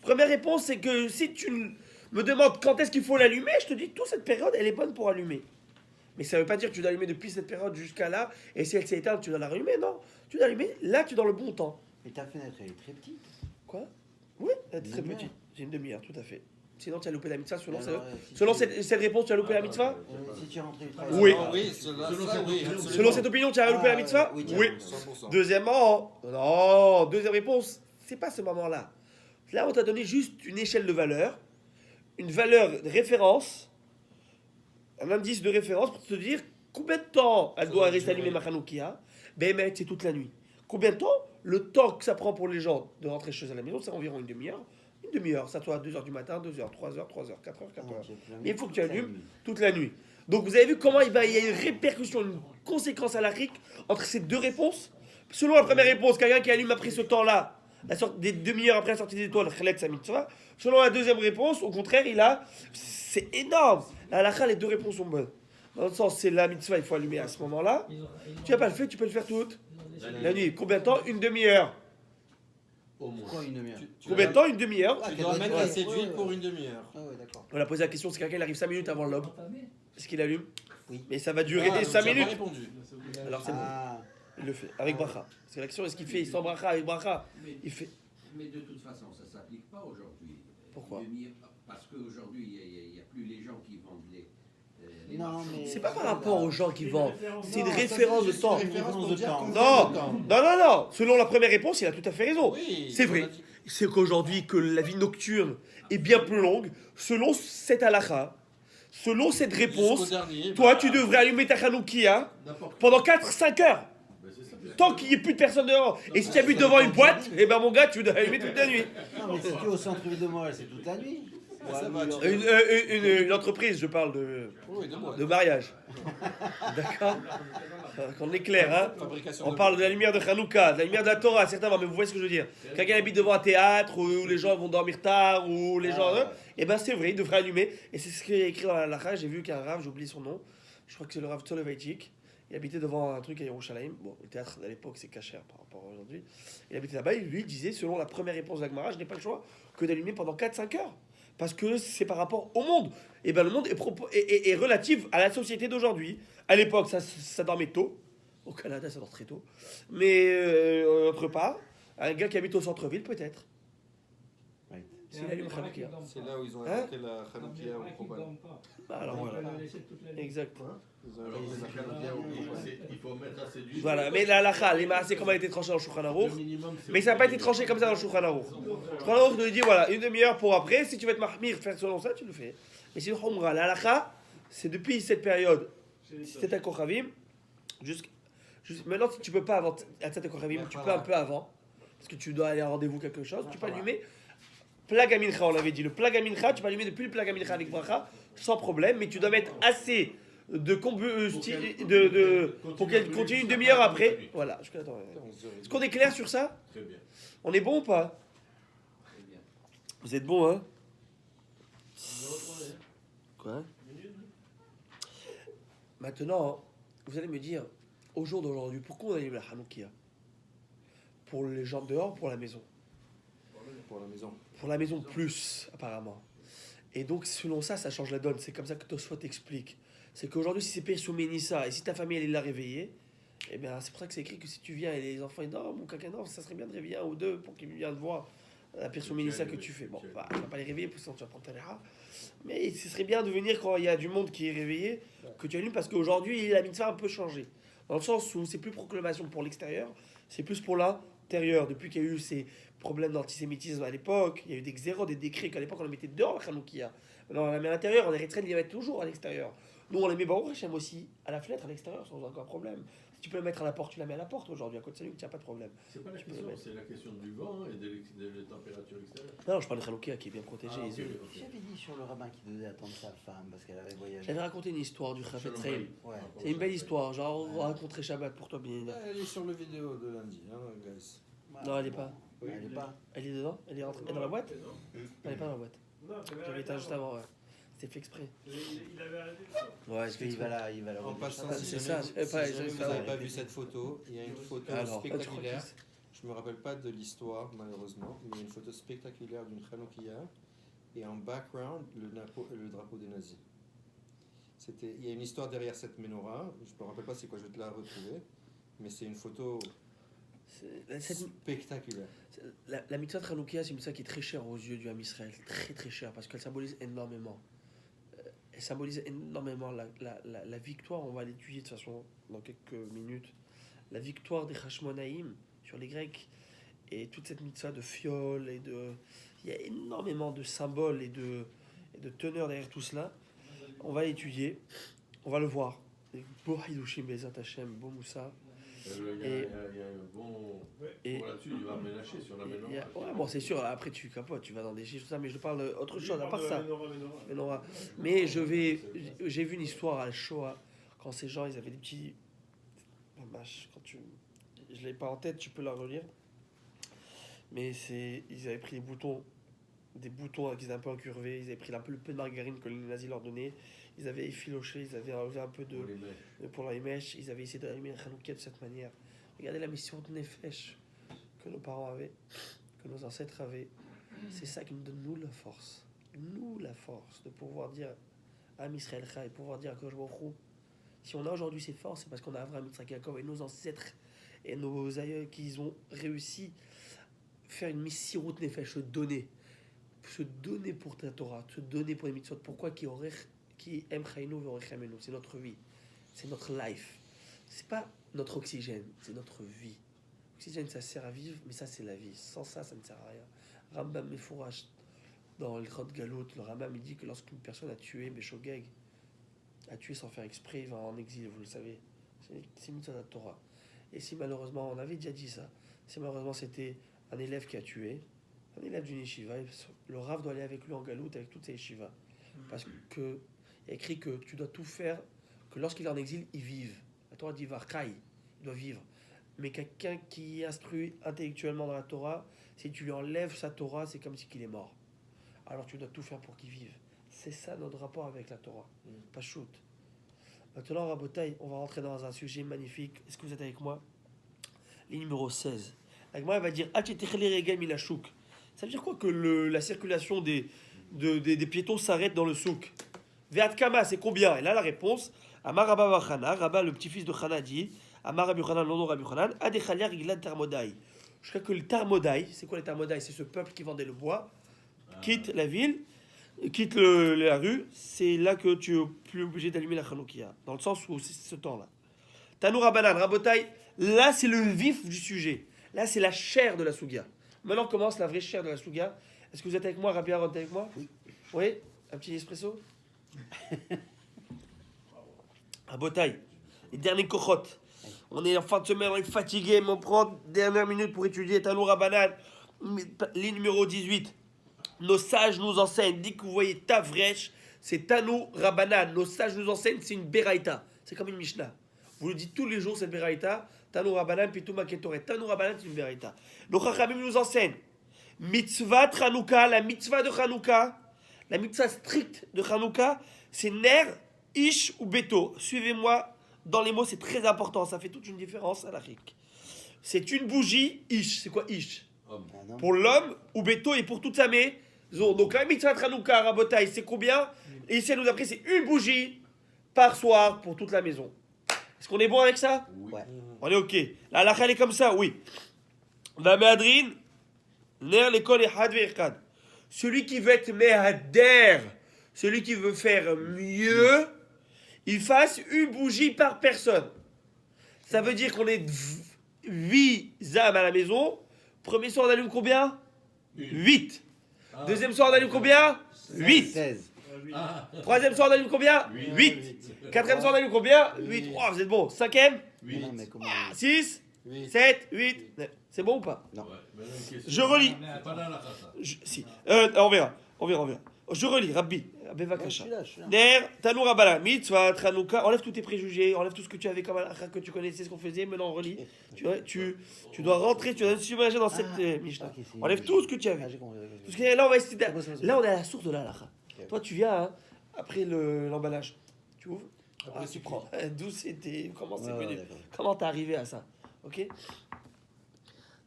Première réponse, c'est que si tu me demandes quand est-ce qu'il faut l'allumer, je te dis toute cette période, elle est bonne pour allumer. Mais ça ne veut pas dire que tu dois allumer depuis cette période jusqu'à là, et si elle s'est éteinte, tu dois la rallumer, non. Tu dois l'allumer, là tu es dans le bon temps. Mais ta fenêtre, elle est très petite. Quoi? Oui, elle est très Une petite. J'ai une demi-heure, tout à fait. Sinon, tu as loupé la mitzvah. Selon, Alors, selon tu- cette réponse, tu as loupé la mitzvah? Si tu es rentré du travail. Oui. Ah oui, cela, Selon ça, cette oui, opinion, absolument. Selon cette opinion, tu as loupé la mitzvah? oui, Oui. 100%. Deuxièmement, non, deuxième réponse, c'est pas ce moment-là. Là, on t'a donné juste une échelle de valeur, une valeur de référence, un indice de référence pour te dire combien de temps elle doit rester allumée ma Hanoukia. Ben, mais c'est toute la nuit. Combien de temps? Le temps que ça prend pour les gens de rentrer chez eux à la maison, c'est environ une demi-heure. Une demi-heure, ça soit à 2h du matin, 2h, 3h, 3h, 4h, 4h. Mais il faut que tu allumes toute la nuit. Donc vous avez vu comment il y a une répercussion, une conséquence à l'Afrique entre ces deux réponses. Selon la première réponse, quelqu'un qui allume après ce temps-là, des demi-heures après la sortie des étoiles, Khalet sa mitzvah. Selon la deuxième réponse, au contraire, c'est énorme. La halakha, les deux réponses sont bonnes. Dans le sens, c'est la mitzvah, il faut allumer à ce moment-là. Tu n'as pas le fait, tu peux le faire toute la nuit. Combien de temps? Une demi-heure. Au moins. Pourquoi une demi-heure Combien de temps? Une demi-heure. Ah, Tu dois mettre ouais, assez d'huile ouais. pour une demi-heure. Ah ouais, d'accord. On a posé la question, si quelqu'un il arrive 5 minutes avant l'aube, est-ce qu'il allume? Oui. Mais ça va durer Ah, donc 5 tu as pas minutes. répondu. Alors c'est bon, Ah, il le fait, avec bracha. C'est la question, est-ce qu'il fait sans bracha, avec bracha? Mais, Il fait. mais de toute façon, ça ne s'applique pas aujourd'hui. Pourquoi? Parce qu'aujourd'hui, il n'y a plus les gens qui vendent les non, marchands. mais. C'est pas par rapport aux gens qui vendent, c'est une Non, ça, référence c'est de juste temps. une référence pour de dire temps. combien Non, de temps. non. Selon la première réponse, il a tout à fait raison. Oui, C'est vrai. on a dit- C'est qu'aujourd'hui, que la vie nocturne est bien plus longue, selon cette halakha, selon cette Jusqu'au réponse, dernier, toi, bah, tu devrais allumer ta Hanoukia N'importe pendant 4-5 heures. Ben, c'est ça. Tant qu'il n'y ait plus de personne dehors. Et si tu habites devant une boîte, eh ben mon gars, tu dois allumer toute la nuit. Non, mais si tu es au centre-ville de Montréal, c'est toute la nuit. Ça Ouais, va, alors- Une entreprise, je parle Oui, de moi. de mariage. D'accord? Qu'on est clair, hein? Fabrication On de- parle de la lumière de Hanouka, de la lumière de la Torah, certains vont, mais vous voyez ce que je veux dire. Quelqu'un habite devant un théâtre où les gens vont dormir tard, ou les gens. Eh ben c'est vrai, il devrait allumer. Et c'est ce qui est écrit dans la halakha. J'ai vu qu'un rave, j'ai oublié son nom, je crois que c'est le rave Tolovaïtik. Il habitait devant un truc à Yerushalayim. Bon, le théâtre à l'époque c'est cachère par rapport à aujourd'hui. Il habitait là-bas et lui il disait, selon la première réponse de la Gemara, je n'ai pas le choix que d'allumer pendant 4-5 heures. Parce que c'est par rapport au monde. Et ben le monde est relatif à la société d'aujourd'hui. À l'époque, ça dormait tôt. Au Canada, ça dort très tôt. Mais autre part, un gars qui habite au centre-ville, peut-être. Ouais. S'il allume Hanoukia. C'est là où ils ont Hein inventé la Hanoukia au Propane. Bah, alors voilà. Exact. Ils ont Alors, inventé c'est la Hanoukia. il faut mettre assez d'huile. Voilà. Mais la halakha, les maasé, comment elle a été tranchée dans le Shulchan Aruch. Le minimum, c'est Mais ça n'a pas été tranché comme ça dans le Shulchan Aruch. Le Shulchan Aruch nous dit voilà, une demi-heure pour après. Si tu veux être mahmir, faire selon ça, tu le fais. Mais sinon, Humra, la halakha, c'est depuis cette période, c'était à Kochavim, maintenant, si tu peux pas avant Atzat Kochavim, tu peux un peu avant, parce que tu dois aller à rendez-vous quelque chose, tu peux allumer. Plag Amincha, on l'avait dit, le Plag Amincha, tu peux allumer depuis le Plag Amincha avec bracha, sans problème, mais tu dois mettre assez de pour qu'elle continue une demi-heure après. Voilà, je attends. Est-ce qu'on est clair sur ça? Très bien. On est bon ou pas? Vous êtes bon, hein? Quoi? Maintenant, vous allez me dire, au jour d'aujourd'hui, pourquoi on allume la Hanoukia? Pour les gens dehors, pour la maison? Pour la maison. Pour la maison plus, apparemment. Et donc, selon ça, ça change la donne. C'est comme ça que Tosfot explique. C'est qu'aujourd'hui, si c'est payé sous Ménissa, et si ta famille, elle l'a réveillée, eh bien, c'est pour ça que c'est écrit que si tu viens et les enfants, ils dorment, ou quelqu'un dort, ça serait bien de réveiller un ou deux pour qu'ils viennent voir la pire sous Ménissa que tu fais. Bon, bah, tu vas pas les réveiller, pour sinon tu vas prendre ta léra. Mais ce serait bien de venir quand il y a du monde qui est réveillé, que tu allumes, parce qu'aujourd'hui, la mitzvah a un peu changé. Dans le sens où c'est plus proclamation pour l'extérieur, c'est plus pour l'intérieur. Depuis qu'il y a eu ces problèmes d'antisémitisme à l'époque, il y a eu des xéros, des décrets qu'à l'époque on les mettait dehors, la Hanoukia. Maintenant on la met à l'intérieur, on est train de les mettre toujours à l'extérieur. Nous on les met Baruch Hashem aussi à la fenêtre à l'extérieur sans aucun problème. Si tu peux la mettre à la porte, tu la mets à la porte aujourd'hui. À côté de Salut, il n'y a pas de problème. C'est pas la Tu peux question, le mettre. c'est la question du vent et de la température extérieure. Non, je parle de Hanouka qui est bien protégé. Ah, les ok, yeux. ok. J'avais dit sur le rabbin qui devait attendre sa femme parce qu'elle avait voyagé. J'avais raconté une histoire du Chafetz Shalom Chaim. Bayit. Ouais. C'est une belle histoire. Genre, on raconterait Shabbat pour toi, bien. Elle est sur le vidéo de lundi, hein, guys. Non, elle est pas. Elle est pas. Elle est dedans? Elle est rentrée dans la boîte? Elle est pas dans la boîte. J'avais éteint juste avant, ouais. C'était fait exprès. Il avait arrêté. Ouais, Parce qu'il va la En redire. passant, Ah, si c'est jamais, ça, j'avais pas- si jamais j'avais vous pas- n'avez pas vu cette photo, il y a une photo Alors, spectaculaire. Je me rappelle pas de l'histoire, malheureusement, mais il y a une photo spectaculaire d'une Hanoukia et en background, le drapeau des nazis. Il y a une histoire derrière cette menorah, je me rappelle pas c'est quoi, je vais te la retrouver, mais c'est une photo spectaculaire. La mitzvah de Hanouka, c'est une mitzvah qui est très chère aux yeux du Ham Israël. Très très chère parce qu'elle symbolise énormément. Elle symbolise énormément la victoire. On va l'étudier de toute façon dans quelques minutes. La victoire des Hashmonaïm sur les Grecs et toute cette mitzvah de fiole et de. Il y a énormément de symboles et de teneurs derrière tout cela. On va l'étudier. On va le voir. Beau Hidushim Bezat Hashem, beau Moussa. Il y a un bon. Et- Pour là-dessus, il va ménager sur la Il y a- menorah. ouais, bon, c'est sûr, après tu capotes, tu vas dans des chiffres, tout ça, mais je parle d'autre chose, à part ça. Ménorah. Menorah. Mais j'ai vu une histoire à la Shoah, quand ces gens, ils avaient des petits. Je l'ai pas en tête, tu peux la relire. Mais ils avaient pris des boutons qu'ils avaient un peu incurvés, ils avaient pris un peu le peu de margarine que les nazis leur donnaient, ils avaient effiloché, ils avaient enlevé un peu de. Pour les mèches. Pour la mèche, ils avaient essayé d'allumer le Hanouka de cette manière. Regardez la mission de Nefesh que nos parents avaient, que nos ancêtres avaient. C'est ça qui nous donne, nous, la force. Nous, la force de pouvoir dire à Israël et pouvoir dire à Kosh Baruch Hu, si on a aujourd'hui ces forces, c'est parce qu'on a Avraham, Yitzhak, Yaakov et nos ancêtres et nos aïeux qui ont réussi à faire une mission Nefesh, se donner pour ta Torah, se donner pour les mitzvot. Pourquoi qui aime Chaynu ve'orechemenu, c'est notre vie. C'est notre life. C'est pas notre oxygène, c'est notre vie. L'oxygène, ça sert à vivre, mais ça, c'est la vie. Sans ça, ça ne sert à rien. Rambam Mefourash, dans le Chod Galot, le Rambam, il dit que lorsqu'une personne a tué Beshogeg, a tué sans faire exprès, il va en exil, vous le savez. C'est une mitzvah de la Torah. Et si malheureusement, on avait déjà dit ça, si malheureusement c'était un élève qui a tué, un élève d'une yeshiva, le Rav doit aller avec lui en Galout, avec toutes ses yeshivas. Parce que il y a écrit que tu dois tout faire, que lorsqu'il est en exil, il vive. La Torah dit Varkai, il doit vivre. Mais quelqu'un qui est instruit intellectuellement dans la Torah, si tu lui enlèves sa Torah, c'est comme si qu'il est mort. Alors tu dois tout faire pour qu'il vive. C'est ça notre rapport avec la Torah. Pas shoot. Maintenant, Rabotai, on va rentrer dans un sujet magnifique. Est-ce que vous êtes avec moi? Ligne numéro 16. La Gemara va dire Achetechele regel milachouk. Ça veut dire quoi que la circulation des piétons s'arrête dans le souk? Ve'at kama, c'est combien? Et là, la réponse Amar Rabba Bachana, Rabba, le petit-fils de Chana, dit Amar Rabbi Chanan, non, Rabbi Chanan, Adechalia Riglan Tarmodai. Jusqu'à que le Tarmodai, c'est quoi les Tarmodai? C'est ce peuple qui vendait le bois, quitte la ville, quitte la rue, c'est là que tu es plus obligé d'allumer la Hanoukia. Dans le sens où c'est ce temps-là. Tanou Rabbanan, Rabotai, là c'est le vif du sujet. Là c'est la chair de la Souga. Maintenant commence la vraie chair de la Souga. Est-ce que vous êtes avec moi, Rabbi Aaron, avec moi? Oui. Oui? Un petit espresso? Rabotai, les derniers cochottes. On est en fin de semaine, on est fatigué, mais on prend dernière minute pour étudier Tanou Rabbanan, ligne numéro 18. Nos sages nous enseignent, dès que vous voyez Tavrech, c'est Tanou Rabbanan. Nos sages nous enseignent, c'est une Beraïta. C'est comme une Mishnah. Vous le dites tous les jours, cette Beraïta. Tanou Rabbanan, Pitou Maketoret. Tanou Rabbanan, c'est une Beraïta. Nos Chachamim nous enseignent. Mitzvah Hanouka, la mitzvah de Hanouka, la mitzvah stricte de Hanouka, c'est Ner, Ish ou Beto. Suivez-moi dans les mots, c'est très important. Ça fait toute une différence à la Rik. C'est une bougie, Ish. C'est quoi Ish? Pour l'homme, ou Beto et pour toute sa maison. Donc la mitzvah Hanouka, Rabotai, c'est combien? Et ici, elle nous a pris, c'est une bougie par soir pour toute la maison. Est-ce qu'on est bon avec ça? Ouais. On est ok. La halakha, elle est comme ça, oui. Va me'adrin, ner l'école et had ve'irkad. Celui qui veut être me'ader, celui qui veut faire mieux, il fasse une bougie par personne. Ça veut dire qu'on est 8 âmes à la maison. Premier soir, on allume combien? 8. Deuxième soir, on allume combien? 8. 16. Ah, Troisième soir, on allume combien? 8. Quatrième soir, on allume combien? 8. Oh, vous êtes bon. Cinquième? 8. Non, mais comment 6, Oui. 7, 8, 9. C'est bon ou pas? Non. Ouais, maintenant, une question. Je relis. C'est pas dans la ça. Si. On verra. Je relis, Rabbi. Rabbi Je Vakasha. suis là, je suis là. Ner, Tanour Abala, Mitzvah, Tranouka, enlève tous tes préjugés, enlève tout ce que tu avais comme halakha, que tu connaissais, ce qu'on faisait, maintenant on relit. Tu dois rentrer, tu dois te submerger dans cette Mishnah. ok, c'est- Enlève tout ce que tu Ah, avais. j'ai compris. Parce que là, on va essayer C'est bon. là, on est à la source de la halakha. Ok. Toi, tu viens hein, après l'emballage. Tu ouvres, Après, tu c'est prends. D'où c'était, comment c'est Ouais, ouais, venu, d'accord. comment t'es arrivé à ça. Ok?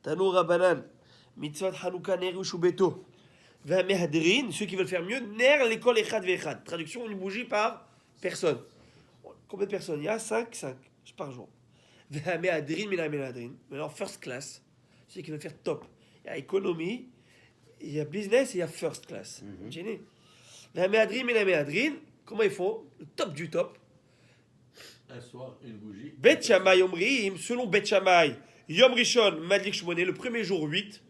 Tanour Rabanan, Mitzvah Hanouka Ner Ushubeto. Vamehadrin, ceux qui veulent faire mieux, Ner l'école Echad Vechad. Traduction, une bougie par personne. Combien de personnes? Il y a 5 par jour. Vamehadrin, Minamehadrin. Maintenant, first class, ceux qui veulent faire top. Il y a économie, il y a business et il y a first class. Mhm. Génie. Vamehadrin, Minamehadrin, comment ils font? Le top du top. Un soir, une bougie. Bet Shammai Omrim, selon Bet Shammai, Yom Rishon, Madlik Shmoné, le premier jour 8.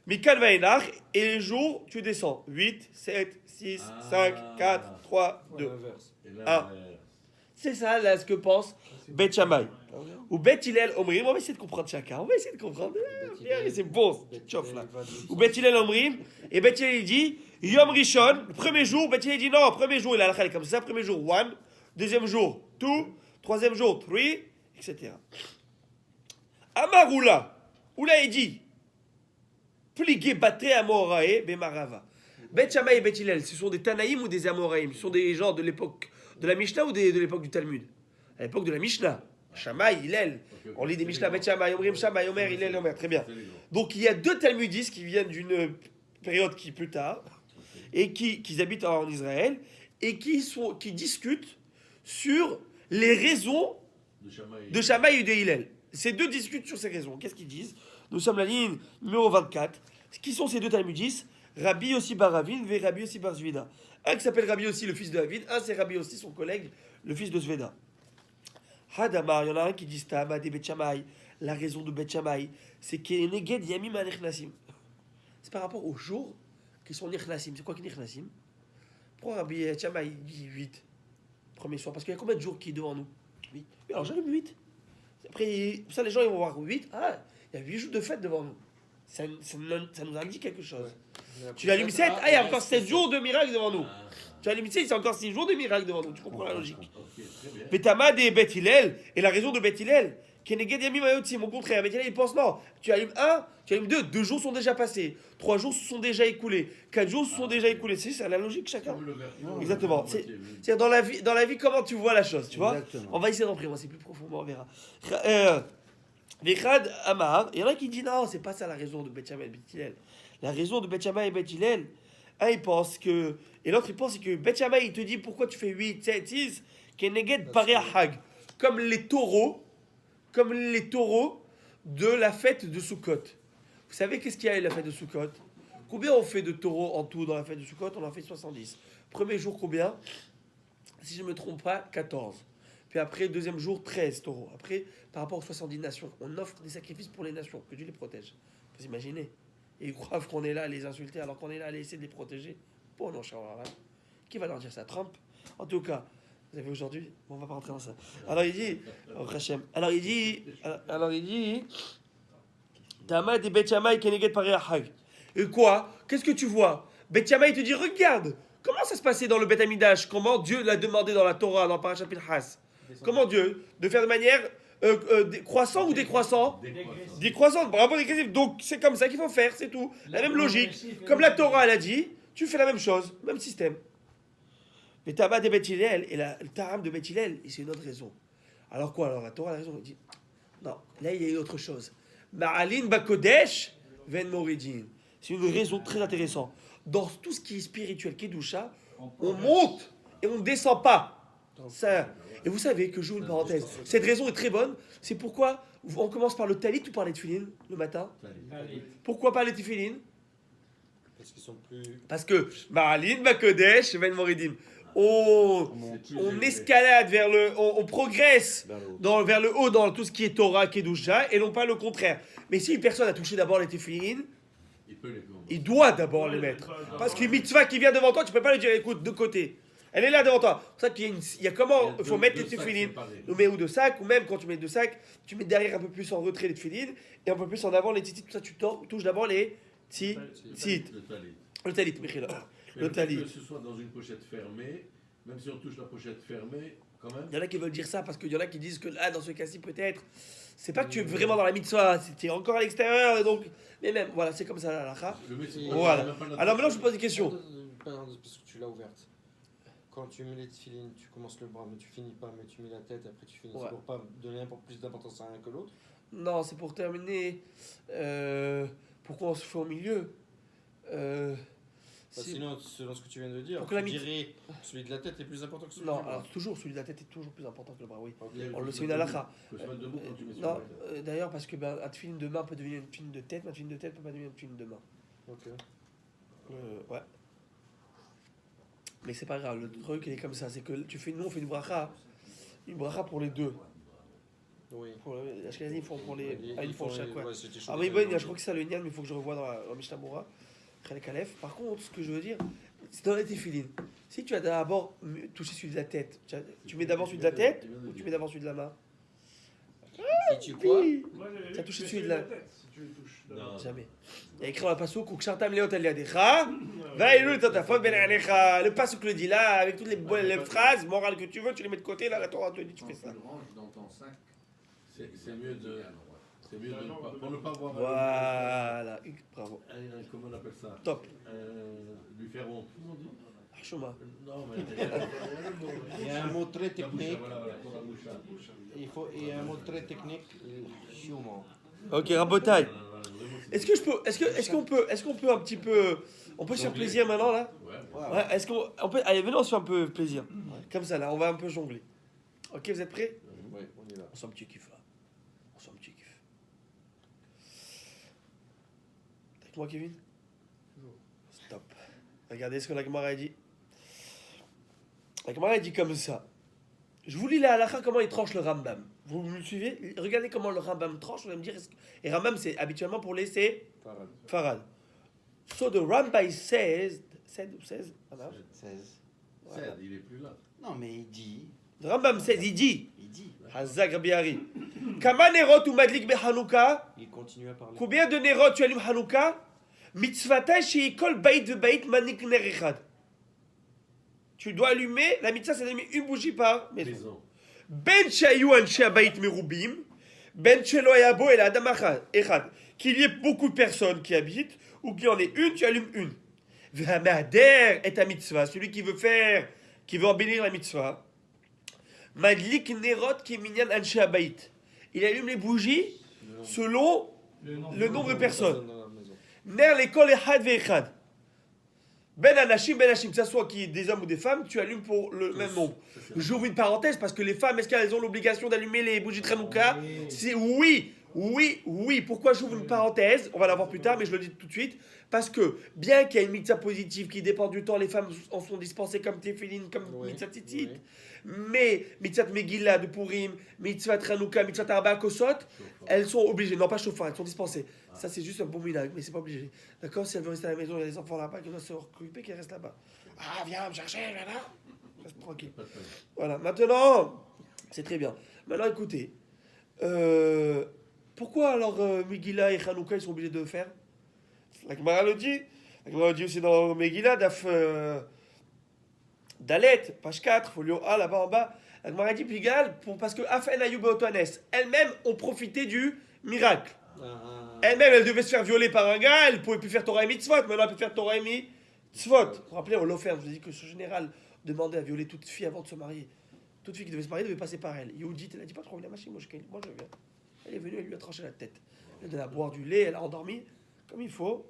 Mikan Vainach, et les jours, tu descends. 8, 7, 6, 5, 4, 3, 2. L'inverse. Et là, Ah. C'est ça, là, ce que pense Bet Shammai. Ou Bet Hillel Omrim, on va essayer de comprendre chacun. On va essayer de comprendre. Bien, c'est bon, ce chauffe là. Ou Bet Hillel Omrim, et Bet Hillel il dit Yom Rishon, le premier jour, Bet Hillel dit non, premier jour, il a la comme ça. Premier jour, 1. Deuxième jour, 2. Troisième jour, 3, etc. Amaroula, Oula il dit Pligé Baté Amorae Bemarava. Bet Shammai et Bet Hillel, ce sont des Tanaïm ou des Amoraïm? Ce sont des gens de l'époque de la Mishnah ou de l'époque du Talmud? À l'époque de la Mishnah. Shammai, Hillel. On lit des Mishnah, Bet Shammai, Omrim, Shammai, Omer, Hillel, Omer. Très bien. Donc il y a deux Talmudistes qui viennent d'une période qui est plus tard et qui habitent en Israël et qui discutent sur les raisons de Shammai et de Hillel. Ces deux discutent sur ces raisons. Qu'est-ce qu'ils disent? Nous sommes la ligne numéro 24. Qui sont ces deux Talmudistes? Rabbi Yossi bar Ravin et Rabbi Yossi bar Zvida. Un qui s'appelle Rabbi Yossi, le fils de David. Un, c'est Rabbi Yossi, son collègue, le fils de Zveda. Hadamar, il y en a un qui dit Stama de Bet Shammai. La raison de Bet Shammai, c'est qu'il y a Neged Yamim Nechnasim. C'est par rapport aux jours qui sont Nechnasim. C'est quoi qui est Nechnasim? Pourquoi Rabbi Shammai dit 8 premier soir? Parce qu'il y a combien de jours qui est devant nous? 8. Alors j'allume 8. Après, ça, les gens ils vont voir 8. Ah, il y a 8 jours de fête devant nous. Ça nous indique quelque chose. Tu allumes 7, ah, il y a encore 7 jours de miracle devant nous. Tu allumes 7, c'est encore 6 jours de miracle devant nous. Tu comprends la logique? Betama et Bet Hillel, et la raison de Bet Hillel, Keneged Yamim Ayotzim, au contraire, Bet Hillel il pense non, tu allumes 1, tu allumes 2, 2 jours sont déjà passés, 3 jours se sont déjà écoulés, 4 jours se sont déjà écoulés. C'est ça la logique chacun. Exactement. C'est dans la vie comment tu vois la chose, tu vois? Exactement. On va essayer d'entrer, moi c'est plus profond, on verra. Vechad Amar, il y en a qui disent non, c'est pas ça la raison de Bet Shammai et Bet Hillel. La raison de Bet Shammai et Bet Hillel, un il pense que, et l'autre il pense que Bet Shammai il te dit pourquoi tu fais 8, 7, 6, Keneged Parei Hag, comme les taureaux de la fête de Sukkot. Vous savez qu'est-ce qu'il y a à la fête de Sukkot? Combien on fait de taureaux en tout dans la fête de Sukkot? On en fait 70. Premier jour combien? Si je ne me trompe pas, 14. Puis après, deuxième jour, 13 taureaux. Après, par rapport aux 70 nations, on offre des sacrifices pour les nations, que Dieu les protège. Vous imaginez? Et ils croient qu'on est là à les insulter alors qu'on est là à essayer de les protéger. Bon, non, qui va leur dire ça? Trump? En tout cas, vous avez aujourd'hui, bon, on va pas rentrer dans ça. Alors il dit, oh, Hachem. Alors il dit, Tama de Bet Shammai Keneged Parei Hag. Et quoi? Qu'est-ce que tu vois? Bet Shammai te dit, regarde, comment ça se passait dans le Bet Amidash? Comment Dieu l'a demandé dans la Torah, dans Parashat Pinchas? Comment Dieu? De faire de manière croissant ou décroissant? Décroissante, bravo, décroissante. Donc c'est comme ça qu'il faut faire, c'est tout. La même logique. Comme la Torah, elle a dit, tu fais la même chose, même système. Le tabac de Bet Hillel et le taram de Bet Hillel, c'est une autre raison. Alors quoi? Alors la Torah a raison, elle dit, non, là il y a autre chose. Ma'alin Bakodesh Ven Moridin. C'est une raison très intéressante. Dans tout ce qui est spirituel, Kedusha, on monte et on ne descend pas. Ça. Et vous savez que, j'ouvre une parenthèse, cette raison est très bonne. C'est pourquoi on commence par le talit ou par les tefilin le matin? Pourquoi pas les tefilin? Parce qu'ils sont plus. Parce que Ma'alin Bakodesh Ven Moridim. On escalade vers on progresse vers le haut dans tout ce qui est Torah, Kedusha, et non pas le contraire. Mais si une personne a touché d'abord les tefilin, il doit d'abord les mettre. Parce qu'une mitzvah qui vient devant toi, tu peux pas lui dire écoute, de côté. Elle est là devant toi. C'est pour ça il y a comment Il y a il faut deux- mettre deux les sacs tefilines. séparés. Ou mais ou deux sacs, ou même quand tu mets deux sacs, tu mets derrière un peu plus en retrait les tefilines et un peu plus en avant les tzitzit. Tout ça, tu touches d'abord les tzitzit. Le talit. Le talit, Michel. Mais Le fait talit. que ce soit dans une pochette fermée, même si on touche la pochette fermée, quand même. Il y en a qui veulent dire ça parce qu'il y en a qui disent que là, dans ce cas-ci, peut-être, c'est pas que tu es vraiment dans la mitzvah, tu es encore à l'extérieur, et donc. Mais même, voilà, c'est comme ça la halakha. Le mec, c'est Et- pas- Voilà. même pas notre- Alors maintenant, je vous pose des questions. Pardon, parce que tu l'as ouverte. Quand tu mets les tefilines, tu commences le bras, mais tu finis pas, mais tu mets la tête, après tu finis. Ouais. C'est pour pas donner un peu plus d'importance à un que l'autre. Non, c'est pour terminer. Pourquoi on se fait au milieu Bah, si- sinon, selon ce que tu viens de dire, Pour que la tu mitzvah- dirais celui de la tête est plus important que celui Non, du bras. alors toujours, celui de la tête est toujours plus important que le bras, oui. Ok. On le sait une halakha. Faut se mettre debout quand tu mets sur Non, la tête. d'ailleurs, parce que ben, un tefilin de main peut devenir une tefilin de tête, mais un tefilin de tête peut pas devenir une tefilin de main. Ok. Ouais. Mais c'est pas grave, le truc il est comme ça, c'est que nous on fait une bracha pour les deux. Oui. Pour les Ashkenazim, ils font pour les. Ils- Ah, ils ils font font- chaque, ouais. ouais, c'était chaud. Ah, mais bon, je crois que c'est ça le Nyan, mais il faut que je revoie dans la Mishnah Moura, Khalek Aleph. Par contre, ce que je veux dire, c'est dans les téfilines. Si tu as d'abord touché celui de la tête, tu mets d'abord celui de la tête ou tu mets d'abord celui de la main? Si tu quoi Moi, T'as touché je celui de fais la- tête, si tu le touches. Non. Jamais. Il y a écrit dans la passo, Kukshartam Leot al Yadecha, Vaïlu Totafot Ben Alecha. Le passo que le dit là, avec toutes les phrases morales que tu veux, tu les mets de côté, là, la Torah te dit, tu Quand fais tu ça. le ranges dans ton sac, C'est mieux de. C'est mieux de ne pas. Pour ne pas voir. Voilà, bravo. Comment on appelle ça Top. Lui faire honte. Comment on dit Chouma. Non, mais. Il y a un mot très La bouche, technique. voilà, pour la bouche. Il y a un mot très technique, human. Ok, Rabotai. Est-ce qu'on peut un petit peu. On peut se faire plaisir maintenant là? Ouais. Ouais, est-ce qu'on peut. Allez, venez, on se fait un peu plaisir. Comme ça là, on va un peu jongler. Ok, vous êtes prêts? Oui, on y va. On s'en petit kiff là. On s'en petit kiff. T'es avec moi, Kevin? Stop. Regardez ce que la Gemara a dit. La Gemara a dit comme ça. Je vous lis la halakha, comment il tranche le Rambam. Vous me suivez? Regardez comment le Rambam tranche. Vous allez me dire. Et Rambam, c'est habituellement pour laisser Farad. Farad. So the Rambam says. 16? 16. Cède, il est plus là. Non, mais il dit. The Rambam says, il dit. Il dit. Hazak Rabbi Hari. Kama nerot ou madlik be Hanouka. Il continue à parler. Combien de nerot tu allumes Hanouka? Mitzvata sheikol bait ve bait manik ner echad. Tu dois allumer, la mitzvah c'est d'allumer une bougie par maison. Maison. Ben shayu anshe bait merubim, ben shelo yabo el adam echad. Qu'il y ait beaucoup de personnes qui habitent, ou qu'il y en ait une, tu allumes une. V'hamader est ta mitzvah, celui qui veut embellir la mitzvah. Madlik nerot ki minyan anshe bait. Il allume les bougies selon le nombre de personnes. Dans la maison. Ner l'école echad ve'echad. Ben anashim, que ça soit qui est des hommes ou des femmes, tu allumes pour le même nombre. J'ouvre une parenthèse parce que les femmes, est-ce qu'elles ont l'obligation d'allumer les bougies de Hanouka? C'est oui. Pourquoi j'ouvre une parenthèse? On va la voir plus tard, mais je le dis tout de suite. Parce que, bien qu'il y ait une mitzvah positive qui dépend du temps, les femmes en sont dispensées comme Tefillin, comme Oui, mitzvah Tzitzit. oui. Mais mitzvah Megillah de Purim, mitzvah Hanouka, mitzvah Arba Kosot, elles sont obligées. Non, pas chauffard, elles sont dispensées. Ça, c'est juste un bon minag, mais c'est pas obligé. D'accord? Si elle veut rester à la maison, il y a des enfants là-bas qui doivent se occuper, qu'elle reste là-bas. Ah, viens me chercher, là. Reste tranquille. Voilà, maintenant, c'est très bien. Maintenant, écoutez. Pourquoi alors Megillah et Hanouka, ils sont obligés de le faire? La Gemara le dit. La Gemara le dit aussi dans Megillah, Daf Dalet, page 4, folio A, là-bas en bas. La Gemara dit Pigal, parce que Afen Ayub et Otones, elles-mêmes ont profité du miracle. Elle-même, elle devait se faire violer par un gars, elle ne pouvait plus faire Torah et Mitzvot, maintenant elle peut faire Torah et Mitzvot. Vous vous rappelez, on l'a offert, je vous ai dit que ce général demandait à violer toute fille avant de se marier. Toute fille qui devait se marier devait passer par elle. Yehudit, elle a dit pas trop, la machine, moi je viens. Elle est venue, elle lui a tranché la tête. Elle lui a donné à boire du lait, elle a endormi comme il faut.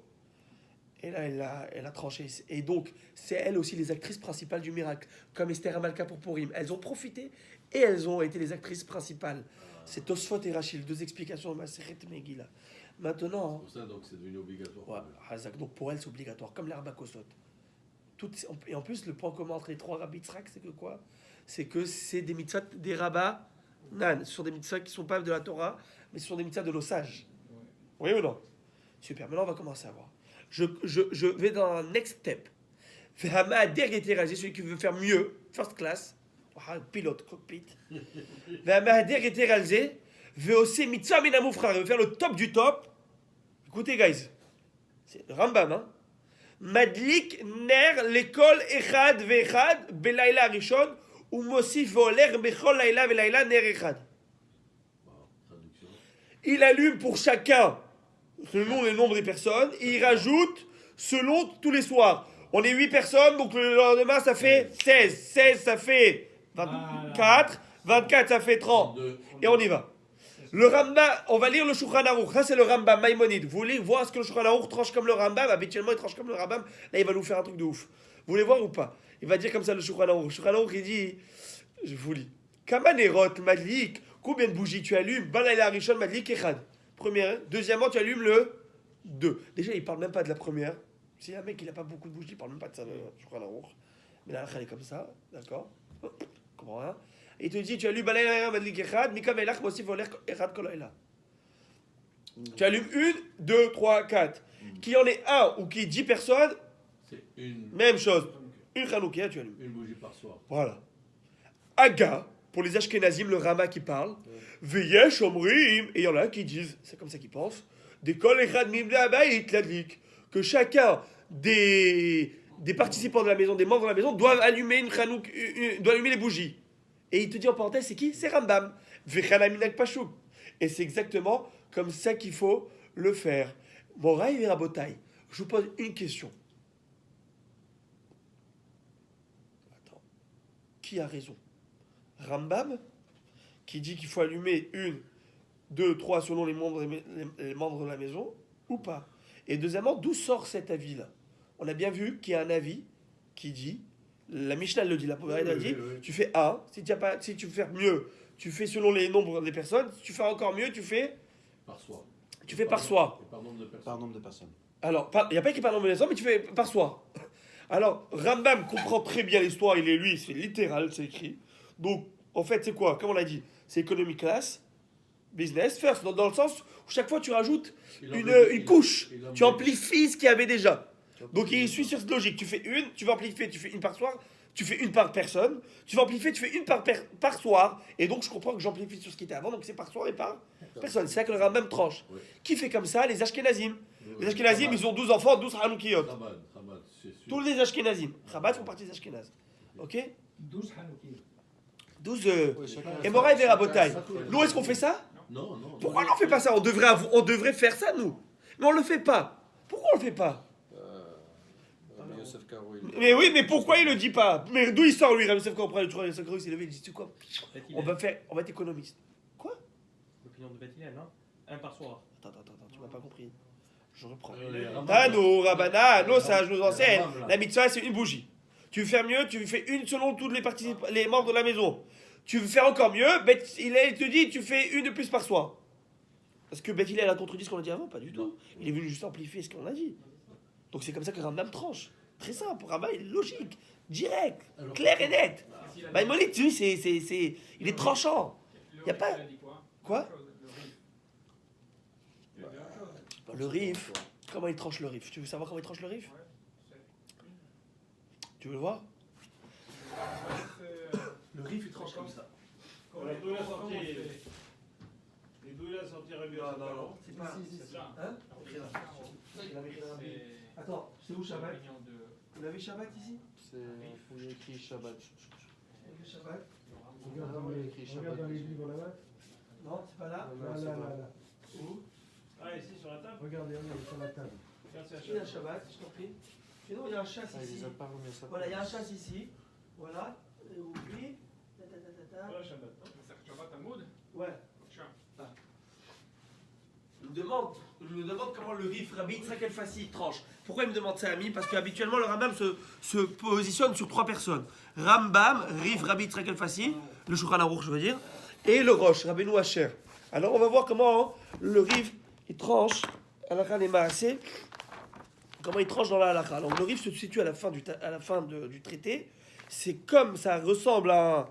Et là, elle a tranché. Et donc, c'est elles aussi les actrices principales du miracle, comme Esther Amalka pour Purim. Elles ont profité et elles ont été les actrices principales. C'est Tosfot et Rachel, deux explications de Maseret Megillah. Maintenant, Pour ça, donc, c'est devenu obligatoire. ouais, Hazak, donc pour elles, c'est obligatoire, comme l'herbe à Kosot. Et en plus, le point commun entre les trois rabbis Tzrak, c'est que quoi? C'est que c'est des mitzvot des rabbins nan. Ce sont des mitzvot qui ne sont pas de la Torah, mais ce sont des mitzvot de l'ossage. Oui ou non? Super, maintenant on va commencer à voir. Je vais dans un next step. V'hama'ader eterazé, celui qui veut faire mieux, first class, pilote, cockpit. V'hama'ader eterazé, veut aussi mitzvah minamufra, veut faire le top du top. Écoutez, guys, c'est le Rambam, hein. Madlik ner l'école echad ve'echad belayla rishon ou mosif voler bechol layla ve'layla ner echad. Traduction. Il allume pour chacun selon le nombre des personnes et il rajoute selon tous les soirs. On est 8 personnes, donc le lendemain ça fait 16. 16 ça fait 24. 24 ça fait 30. Et on y va. Le Rambam, on va lire le Shulchan Aruch. Ça c'est le Rambam Maïmonide. Vous voulez voir ce que le Shulchan Aruch tranche comme le Rambam? Habituellement il tranche comme le Rambam. Là il va nous faire un truc de ouf. Vous voulez voir ou pas? Il va dire comme ça le Shulchan Aruch. Le Shulchan Aruch il dit, je vous lis. Kamanerot Madlik. Combien de bougies tu allumes? Balayla Rishon Madlik Echad. Première. Deuxièmement, tu allumes le 2. Déjà, il parle même pas de la première. Si un mec il a pas beaucoup de bougies, il parle même pas de ça, je crois, la roue. Mais là, elle est comme ça, d'accord? Comprends rien? Et il te dit, tu allumes Balayla Madlik Echad, Mika Melach Mosif Voler Echad Kolaïla. Tu allumes 1, 2, 3, 4. Qu'il y en ait un ou qu'il y ait 10 personnes, C'est une même chose. Une Chanoukia, tu allumes. bougie par soir. Voilà. Aga, pour les Ashkenazim, le Rama qui parle. Veyesh Omrim, et il y en a qui disent, c'est comme ça qu'ils pensent, des kol echad mibne abayit ladlik, que chacun des participants de la maison, des membres de la maison, doivent allumer doit allumer les bougies. Et il te dit en parenthèse, c'est qui? C'est Rambam. Vechanaminak Pachouk. Et c'est exactement comme ça qu'il faut le faire. Moraï et Rabotai, je vous pose une question. Attends. Qui a raison? Rambam, qui dit qu'il faut allumer 1, 2, 3 selon les membres de la maison, ou pas? Et deuxièmement, d'où sort cet avis-là? On a bien vu qu'il y a un avis qui dit, la Mishnah le dit, la Poverade a dit, tu fais 1, si tu veux faire mieux, tu fais selon les nombres des personnes, si tu fais encore mieux, tu fais Par soir. par soir. Et par nombre de personnes. Par nombre de personnes. Alors, il n'y a pas qui parle en maison, mais tu fais par soir. Alors, Rambam comprend très bien l'histoire, il est lui, c'est littéral, c'est écrit. Donc, en fait, c'est quoi? Comme on l'a dit, c'est economy class, business first, dans le sens où chaque fois tu rajoutes une couche, tu amplifies ce qu'il y avait déjà. Donc, il suit sur cette logique. Tu fais une, tu vas amplifier, tu fais une par soir, tu fais une par personne, tu vas amplifier, tu fais une par soir, et donc je comprends que j'amplifie sur ce qui était avant, donc c'est par soir et par personne. C'est ça que le Rambam tranche. Oui. Qui fait comme ça? Les Ashkenazim. Oui, Les Ashkenazim, ils ont 12 enfants, 12 Hanoukiyot. Chabad, c'est sûr. Tous les Ashkenazim. Chabad font partie des Ashkenazes. Ok? 12 Hanouki. 12 Oui, chacun- et Moraï et Rabotai. chacun- Nous, est-ce qu'on fait ça? Non, non. Pourquoi on n'en fait pas ça? On devrait faire ça, nous. Mais on le fait pas. Pourquoi on le fait pas? Rabbi Yosef Karo, il- Mais oui, mais pourquoi il le dit pas? Mais d'où il sort, lui? Ramsey, quand on prend le Yosef Karo, il s'est levé, il dit, tu sais quoi? On va être économiste. Quoi? L'opinion de Bethilel, non? Un par soir. Attends, tu m'as pas compris. Je reprends. Les Rambam- Tano, Rabana, nos sages nous enseignent. Rambam, là. La mitzvah, c'est une bougie. Tu veux faire mieux, tu fais une selon tous les membres de la maison. Tu veux faire encore mieux, il te dit, tu fais une de plus par soir. Parce que Beth Hillel a contredit ce qu'on a dit avant, pas du tout. Il est venu juste amplifier ce qu'on a dit. Donc c'est comme ça que Rambam tranche. Très simple, Rambam il est logique, direct, Alors, clair et net. Maïmonide, tu sais, il est tranchant. Y a pas. Quoi? Le Rif. Comment il tranche le Rif? Tu veux savoir comment il tranche le Rif? Tu veux le voir? Le Rif il tranche comme ça. D'où il a sorti Et d'où il a sorti Rabbi Yosef Karo? C'est pas. Hein? Attends, c'est où Shabbat? Vous avez Shabbat ici? C'est il y a écrit Shabbat. Shabbat? Regarde dans les livres là-bas. Non, c'est pas là. Là. Où? Ah, ici sur la table? Regardez, on est sur la table. Regarde, c'est un Il y a un chat. Shabbat, je t'en prie. Et non, il y a un chasse Ah, il ici. les a pas remis à sa Voilà, il y a un place. chasse ici. Voilà. Et oublie. Voilà, Shabbat. Ouais. Je me demande comment le Rif Rabbi Yitzhak El-Fassi tranche. Pourquoi il me demande ça, Ami? Parce qu'habituellement, le Rambam se positionne sur 3 personnes. Rambam, Rif Rabbi Yitzhak El-Fassi, le Shulchan Aruch, je veux dire, et le Rosh, Rabbeinu Asher. Alors, on va voir comment le Rif, il tranche, Halakha les Maaseh, comment il tranche dans la Halakha. Alors, le Rif se situe à la fin du traité. C'est comme, ça ressemble à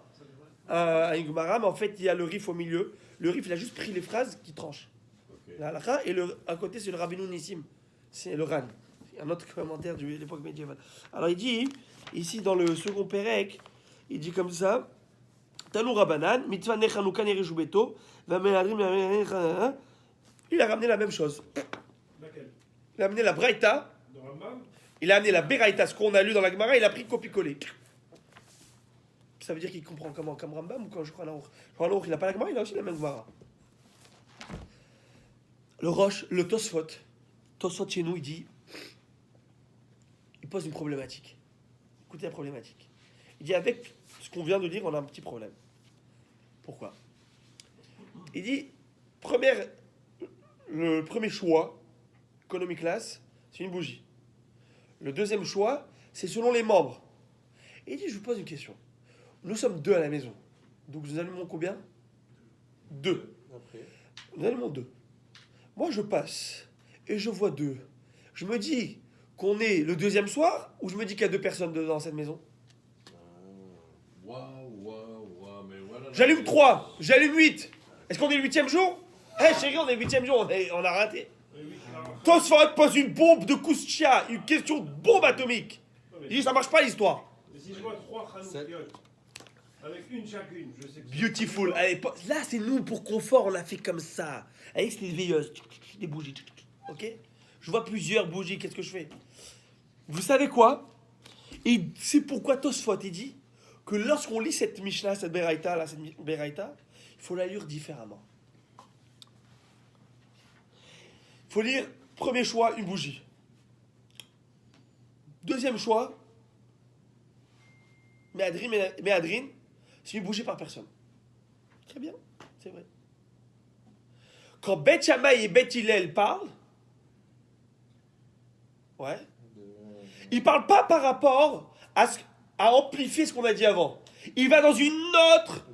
une Gemara, mais en fait, il y a le Rif au milieu. Le Rif, il a juste pris les phrases qui tranchent. Ok. La halakha, et à côté c'est le Rabbeinu Nissim, c'est le Ran. un autre commentaire de l'époque médiévale. Alors il dit, ici dans le second Pérec, il dit comme ça, Tanou Rabanan, mitzvah nechanouka nereshu beto, vamenadrim, il a ramené la même chose. Laquelle? Il a amené la Braïta, De Rambam? il a amené la Beraïta, ce qu'on a lu dans la Gemara, il a pris copier-coller. Ça veut dire qu'il comprend comment? Comme Rambam ou comme Shulchan Aruch? Shulchan Aruch, il n'a pas la Gemara, il a aussi la même Gemara. Le Roche, le Tosfot chez nous, il dit, il pose une problématique. Écoutez la problématique. Il dit, avec ce qu'on vient de dire, on a un petit problème. Pourquoi? Il dit, le premier choix, economic class, c'est une bougie. Le deuxième choix, c'est selon les membres. Et il dit, je vous pose une question. Nous sommes 2 à la maison. Donc nous allumons combien? 2. Après, Nous allumons 2. Moi, je passe et je vois 2. Je me dis qu'on est le deuxième soir ou je me dis qu'il y a 2 personnes dans cette maison? Waouh, mais voilà. J'allume 3, j'allume 8. Est-ce qu'on est le 8e jour? Eh chérie, on est le 8e jour, on a raté. Tosfot pose une bombe de Koustia, une question de bombe atomique. Il dit, ça marche pas l'histoire. Mais si je vois 3 Hanoukiot, avec une chacune, je sais que c'est... Beautiful. Allez, là, c'est nous, pour confort, on a fait comme ça. Avec ces veilleuses, des bougies. Ok? Je vois plusieurs bougies, qu'est-ce que je fais? Vous savez quoi? Et c'est pourquoi Tosfot, il dit que lorsqu'on lit cette Mishnah, cette Beraïta, il faut la lire différemment. Il faut lire, premier choix, une bougie. Deuxième choix, Méadrine, c'est une bougie par personne. Très bien, c'est vrai. Quand Beth Shammai et Beth Hillel parlent, ouais, ils parlent pas par rapport à amplifier ce qu'on a dit avant. Il va dans une autre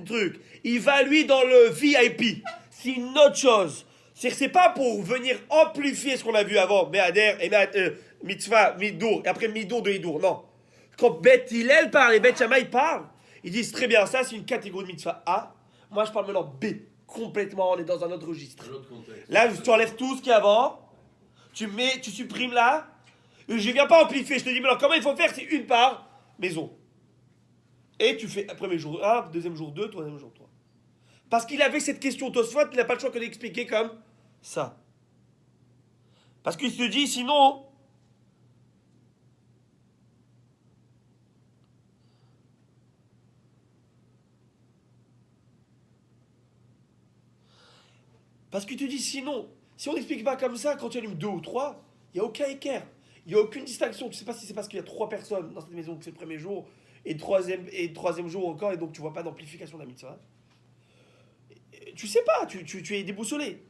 truc. Il va lui dans le VIP. C'est une autre chose. C'est pas pour venir amplifier ce qu'on a vu avant, Me'ader et Mitzvah, Midour, et après Midour de Hidour. Non. Quand Beth Hillel parle et Beth Shammai parle, ils disent très bien, ça c'est une catégorie de Mitzvah A. Moi je parle maintenant B. Complètement, on est dans un autre registre. Là, tu enlèves tout ce qu'il y a avant, tu supprimes là, et je viens pas amplifier, je te dis, mais alors comment il faut faire? C'est une par maison. Et tu fais premier jour 1, deuxième jour 2, troisième jour 3. Parce qu'il avait cette question Tosfot, il n'a pas le choix que d'expliquer comme ça. Parce qu'il se dit, sinon... Parce que tu dis sinon, si on n'explique pas comme ça, quand tu allumes 2 ou 3, il n'y a aucun équerre. Il n'y a aucune distinction. Tu ne sais pas si c'est parce qu'il y a 3 personnes dans cette maison que c'est le premier jour, et troisième jour encore, et donc tu ne vois pas d'amplification de la mitzvah. Tu sais pas, tu es déboussolé.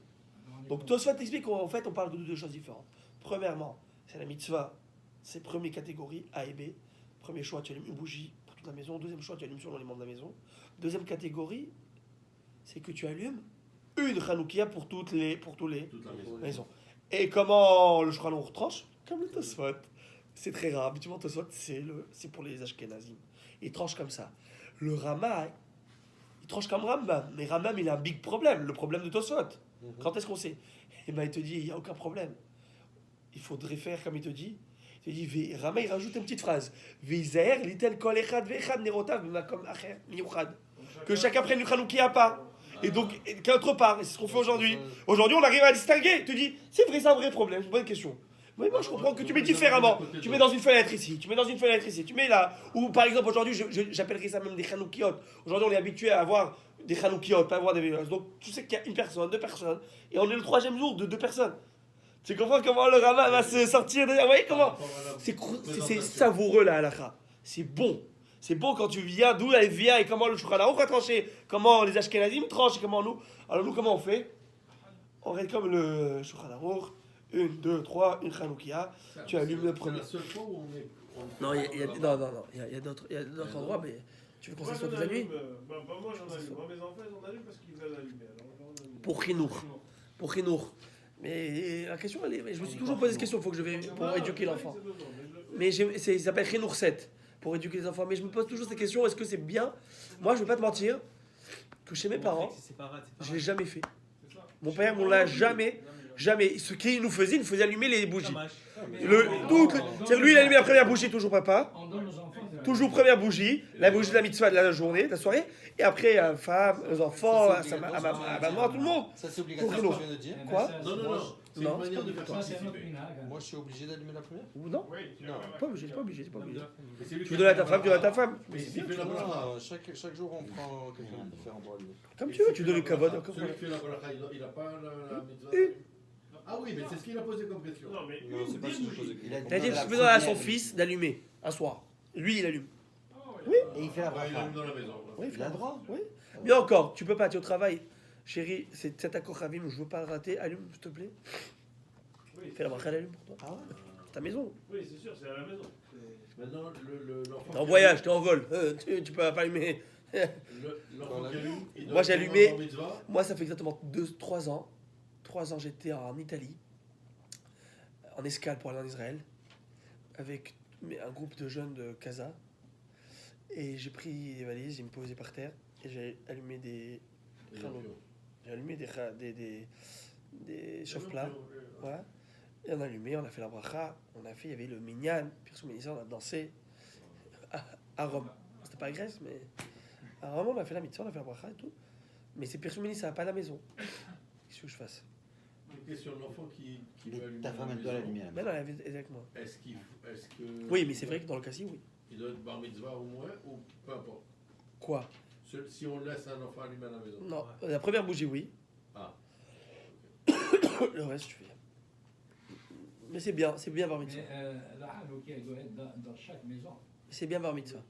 Donc Tosfot t'explique qu'en fait on parle de 2 choses différentes. Premièrement, c'est la mitzvah, c'est première catégorie, A et B. Premier choix, tu allumes une bougie pour toute la maison. Deuxième choix, tu allumes selon les membres de la maison. Deuxième catégorie, c'est que tu allumes une Hanoukia pour tous les maisons. Et comment le Shulchan Aruch tranche? Comme le Tosfot. C'est très rare. Habituellement, Tosfot, c'est pour les Ashkenazim. Il tranche comme ça. Le Rama, il tranche comme Rambam. Mais Rambam, il a un big problème. Le problème de Tosfot. Quand est-ce qu'on sait? Eh bien, il te dit, il n'y a aucun problème. Il faudrait faire comme il te dit. Il te dit, Rama, il rajoute une petite phrase. Vizer, litel kol echad ve'echad nerotav b'makom acher miyuchad. Que chacun prenne une Hanoukia à part. Et donc, qu'autre part, et c'est ce qu'on fait aujourd'hui. Aujourd'hui, on arrive à distinguer. Tu dis, c'est vrai, c'est un vrai problème, c'est une bonne question. Mais moi, je comprends que tu mets différemment. Tu mets dans une fenêtre ici, tu mets dans une fenêtre ici, tu mets là. Ou par exemple, aujourd'hui, j'appellerais ça même des Hanoukiot. Aujourd'hui, on est habitué à avoir des Hanoukiot, pas avoir des veilleuses. Donc, tu sais qu'il y a une personne, 2 personnes, et on est le 3e jour de 2 personnes. Tu comprends comment le Rama va se sortir de... Vous voyez comment? C'est savoureux, la halakha. C'est bon. C'est bon quand tu viens, d'où elle vient et comment le Shulchan Aruch a tranché, comment les Ashkenazim tranchent, et comment nous. Alors nous, comment on fait? On reste comme le Shulchan Aruch, 1, 2, 3, une Hanoukia, tu allumes le premier. C'est la seule fois où on est. Non, il y a d'autres endroits, mais tu veux qu'on Moi, s'assoie j'en toute la nuit? allume, moi j'en allume. Moi, mes enfants, ils en allument parce qu'ils veulent allumer. Alors, j'en allume. Pour Chinour. Pour Chinour. Mais la question, je me suis toujours posé cette question, il faut que je vais pour éduquer l'enfant. Mais ça s'appelle Chinour 7. Pour éduquer les enfants. Mais je me pose toujours cette question, est-ce que c'est bien? Moi, je ne vais pas te mentir, que chez mes parents, je ne l'ai jamais fait. Mon père, on l'a jamais Jamais. Ce qu'il nous faisait allumer les bougies. Shamash. C'est-à-dire, lui, il allumait la première bougie, toujours papa. On donne aux enfants. Toujours première bougie, la bougie de la mitzvah de la journée, de la soirée. Et après, à femme, aux enfants, à maman, à tout le monde. Ça, c'est obligatoire, Pour ce que tu viens de dire. Quoi Non, non, non. C'est Non, une manière de faire Ça, c'est un autre participer. minag. Moi, je suis obligé d'allumer la première. Ou non? Oui, tu Non. l'as Pas obligé, c'est pas obligé, c'est pas obligé. Mais c'est lui Tu qui veux donner à ta fait femme, tu donnes à ta femme. Mais s'il fait la bracha, Non, chaque jour, on prend quelqu'un différent pour allumer. Comme tu veux, tu donnes le kavod. Celui qui fait la bracha, il a pas la mitzvah. Ah oui, mais c'est ce qu'il a posé comme question. Non, mais Non, c'est pas ce que je posais. Il a dit, je peux donner à son fils d'allumer un soir. Lui, il allume. Et il fait la Ouais, il bracha. allume dans la maison. Oui, Il a le droit. Oui. Mais encore, tu peux pas, tu es au travail. Chérie, c'est cet accord Ravim, je veux pas le rater. Allume, s'il te plaît. Oui, Fais la bracha, elle allume pour toi. Ah ouais. C'est ta maison. oui, c'est sûr, c'est à la maison. Maintenant, l'enfant. T'es en voyage, t'es en vol. Tu peux pas allumer. L'enfant qui allume, il doit Moi, j'ai être allumé- dans la mitzvah. Moi, ça fait exactement 3 ans. 3 ans, j'étais en Italie, en escale pour aller en Israël, avec un groupe de jeunes de Casa. Et j'ai pris des valises, j'ai me posé par terre et j'ai allumé des J'ai allumé des chauffe-plats. Voilà. Et on a allumé, on a fait la bracha, il y avait le minyan, Pirsou Mélissa, on a dansé à Rome. C'était pas à Grèce, mais à Rome, on a fait la mitzvah, on a fait la bracha et tout. Mais c'est Pirsou Mélissa, pas à la maison. Qu'est-ce que je fasse? Une question de l'enfant qui veut Mais allumer. ta femme, elle doit l'allumer. Mais non, elle est avec moi. Est-ce que. Oui, mais c'est vrai que dans le cas-ci, oui. Il doit être bar mitzvah au moins, ou peu importe. Quoi? Si on laisse un enfant allumer à la maison. Non, la première bougie, oui. Ah. Le reste, je fais. Mais c'est bien bar mitzvah. Mais la Hanouka, elle doit être dans chaque maison. C'est bien bar mitzvah.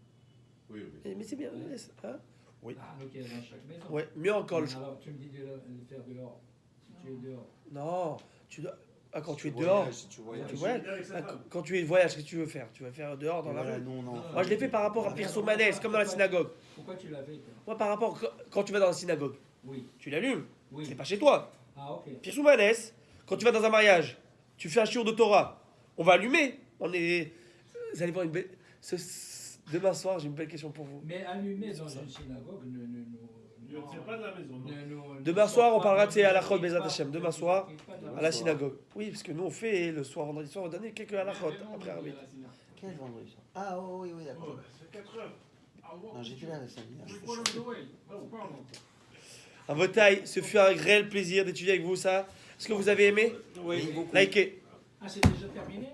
Oui, oui. Mais c'est bien, laisse. Hein? Oui. La Hanouka est dans chaque maison. Ouais, mieux encore. Alors, tu me dis de le faire dehors. Si tu es dehors. Non, tu dois. Ah, quand tu es voyages, dehors. si tu voyages. Tu vois, avec sa femme. quand tu es voyage, qu'est-ce que tu veux faire? Tu vas faire dehors dans la Voilà, rue? non, non. Moi, je l'ai fait par rapport à Pirso Manès, comme dans la synagogue. Pourquoi tu l'as fait toi? Moi, par rapport, quand tu vas dans la synagogue, Oui. tu l'allumes. Oui. C'est pas chez toi. Ah, ok. Pirso Manès, quand tu vas dans un mariage, tu fais un shiur de Torah, on va allumer. Vous allez voir une belle. Demain soir, j'ai une belle question pour vous. Mais allumer dans une synagogue Ne tire pas de la maison. non. Demain soir, on parlera de ces halachot Bezat Hashem. Demain soir, à à la synagogue. Oui, parce que nous, on fait le soir, vendredi soir, on donne quelques halachot après arbitre. Quel vendredi ça? Ah oui, oui, Oh, d'accord. c'est 4 heures. Non, j'étais là le samedi. hein. À votre taille, ce fut un réel plaisir d'étudier avec vous ça. Est-ce que vous avez aimé? Oui, beaucoup. Likez. Ah, c'est déjà terminé?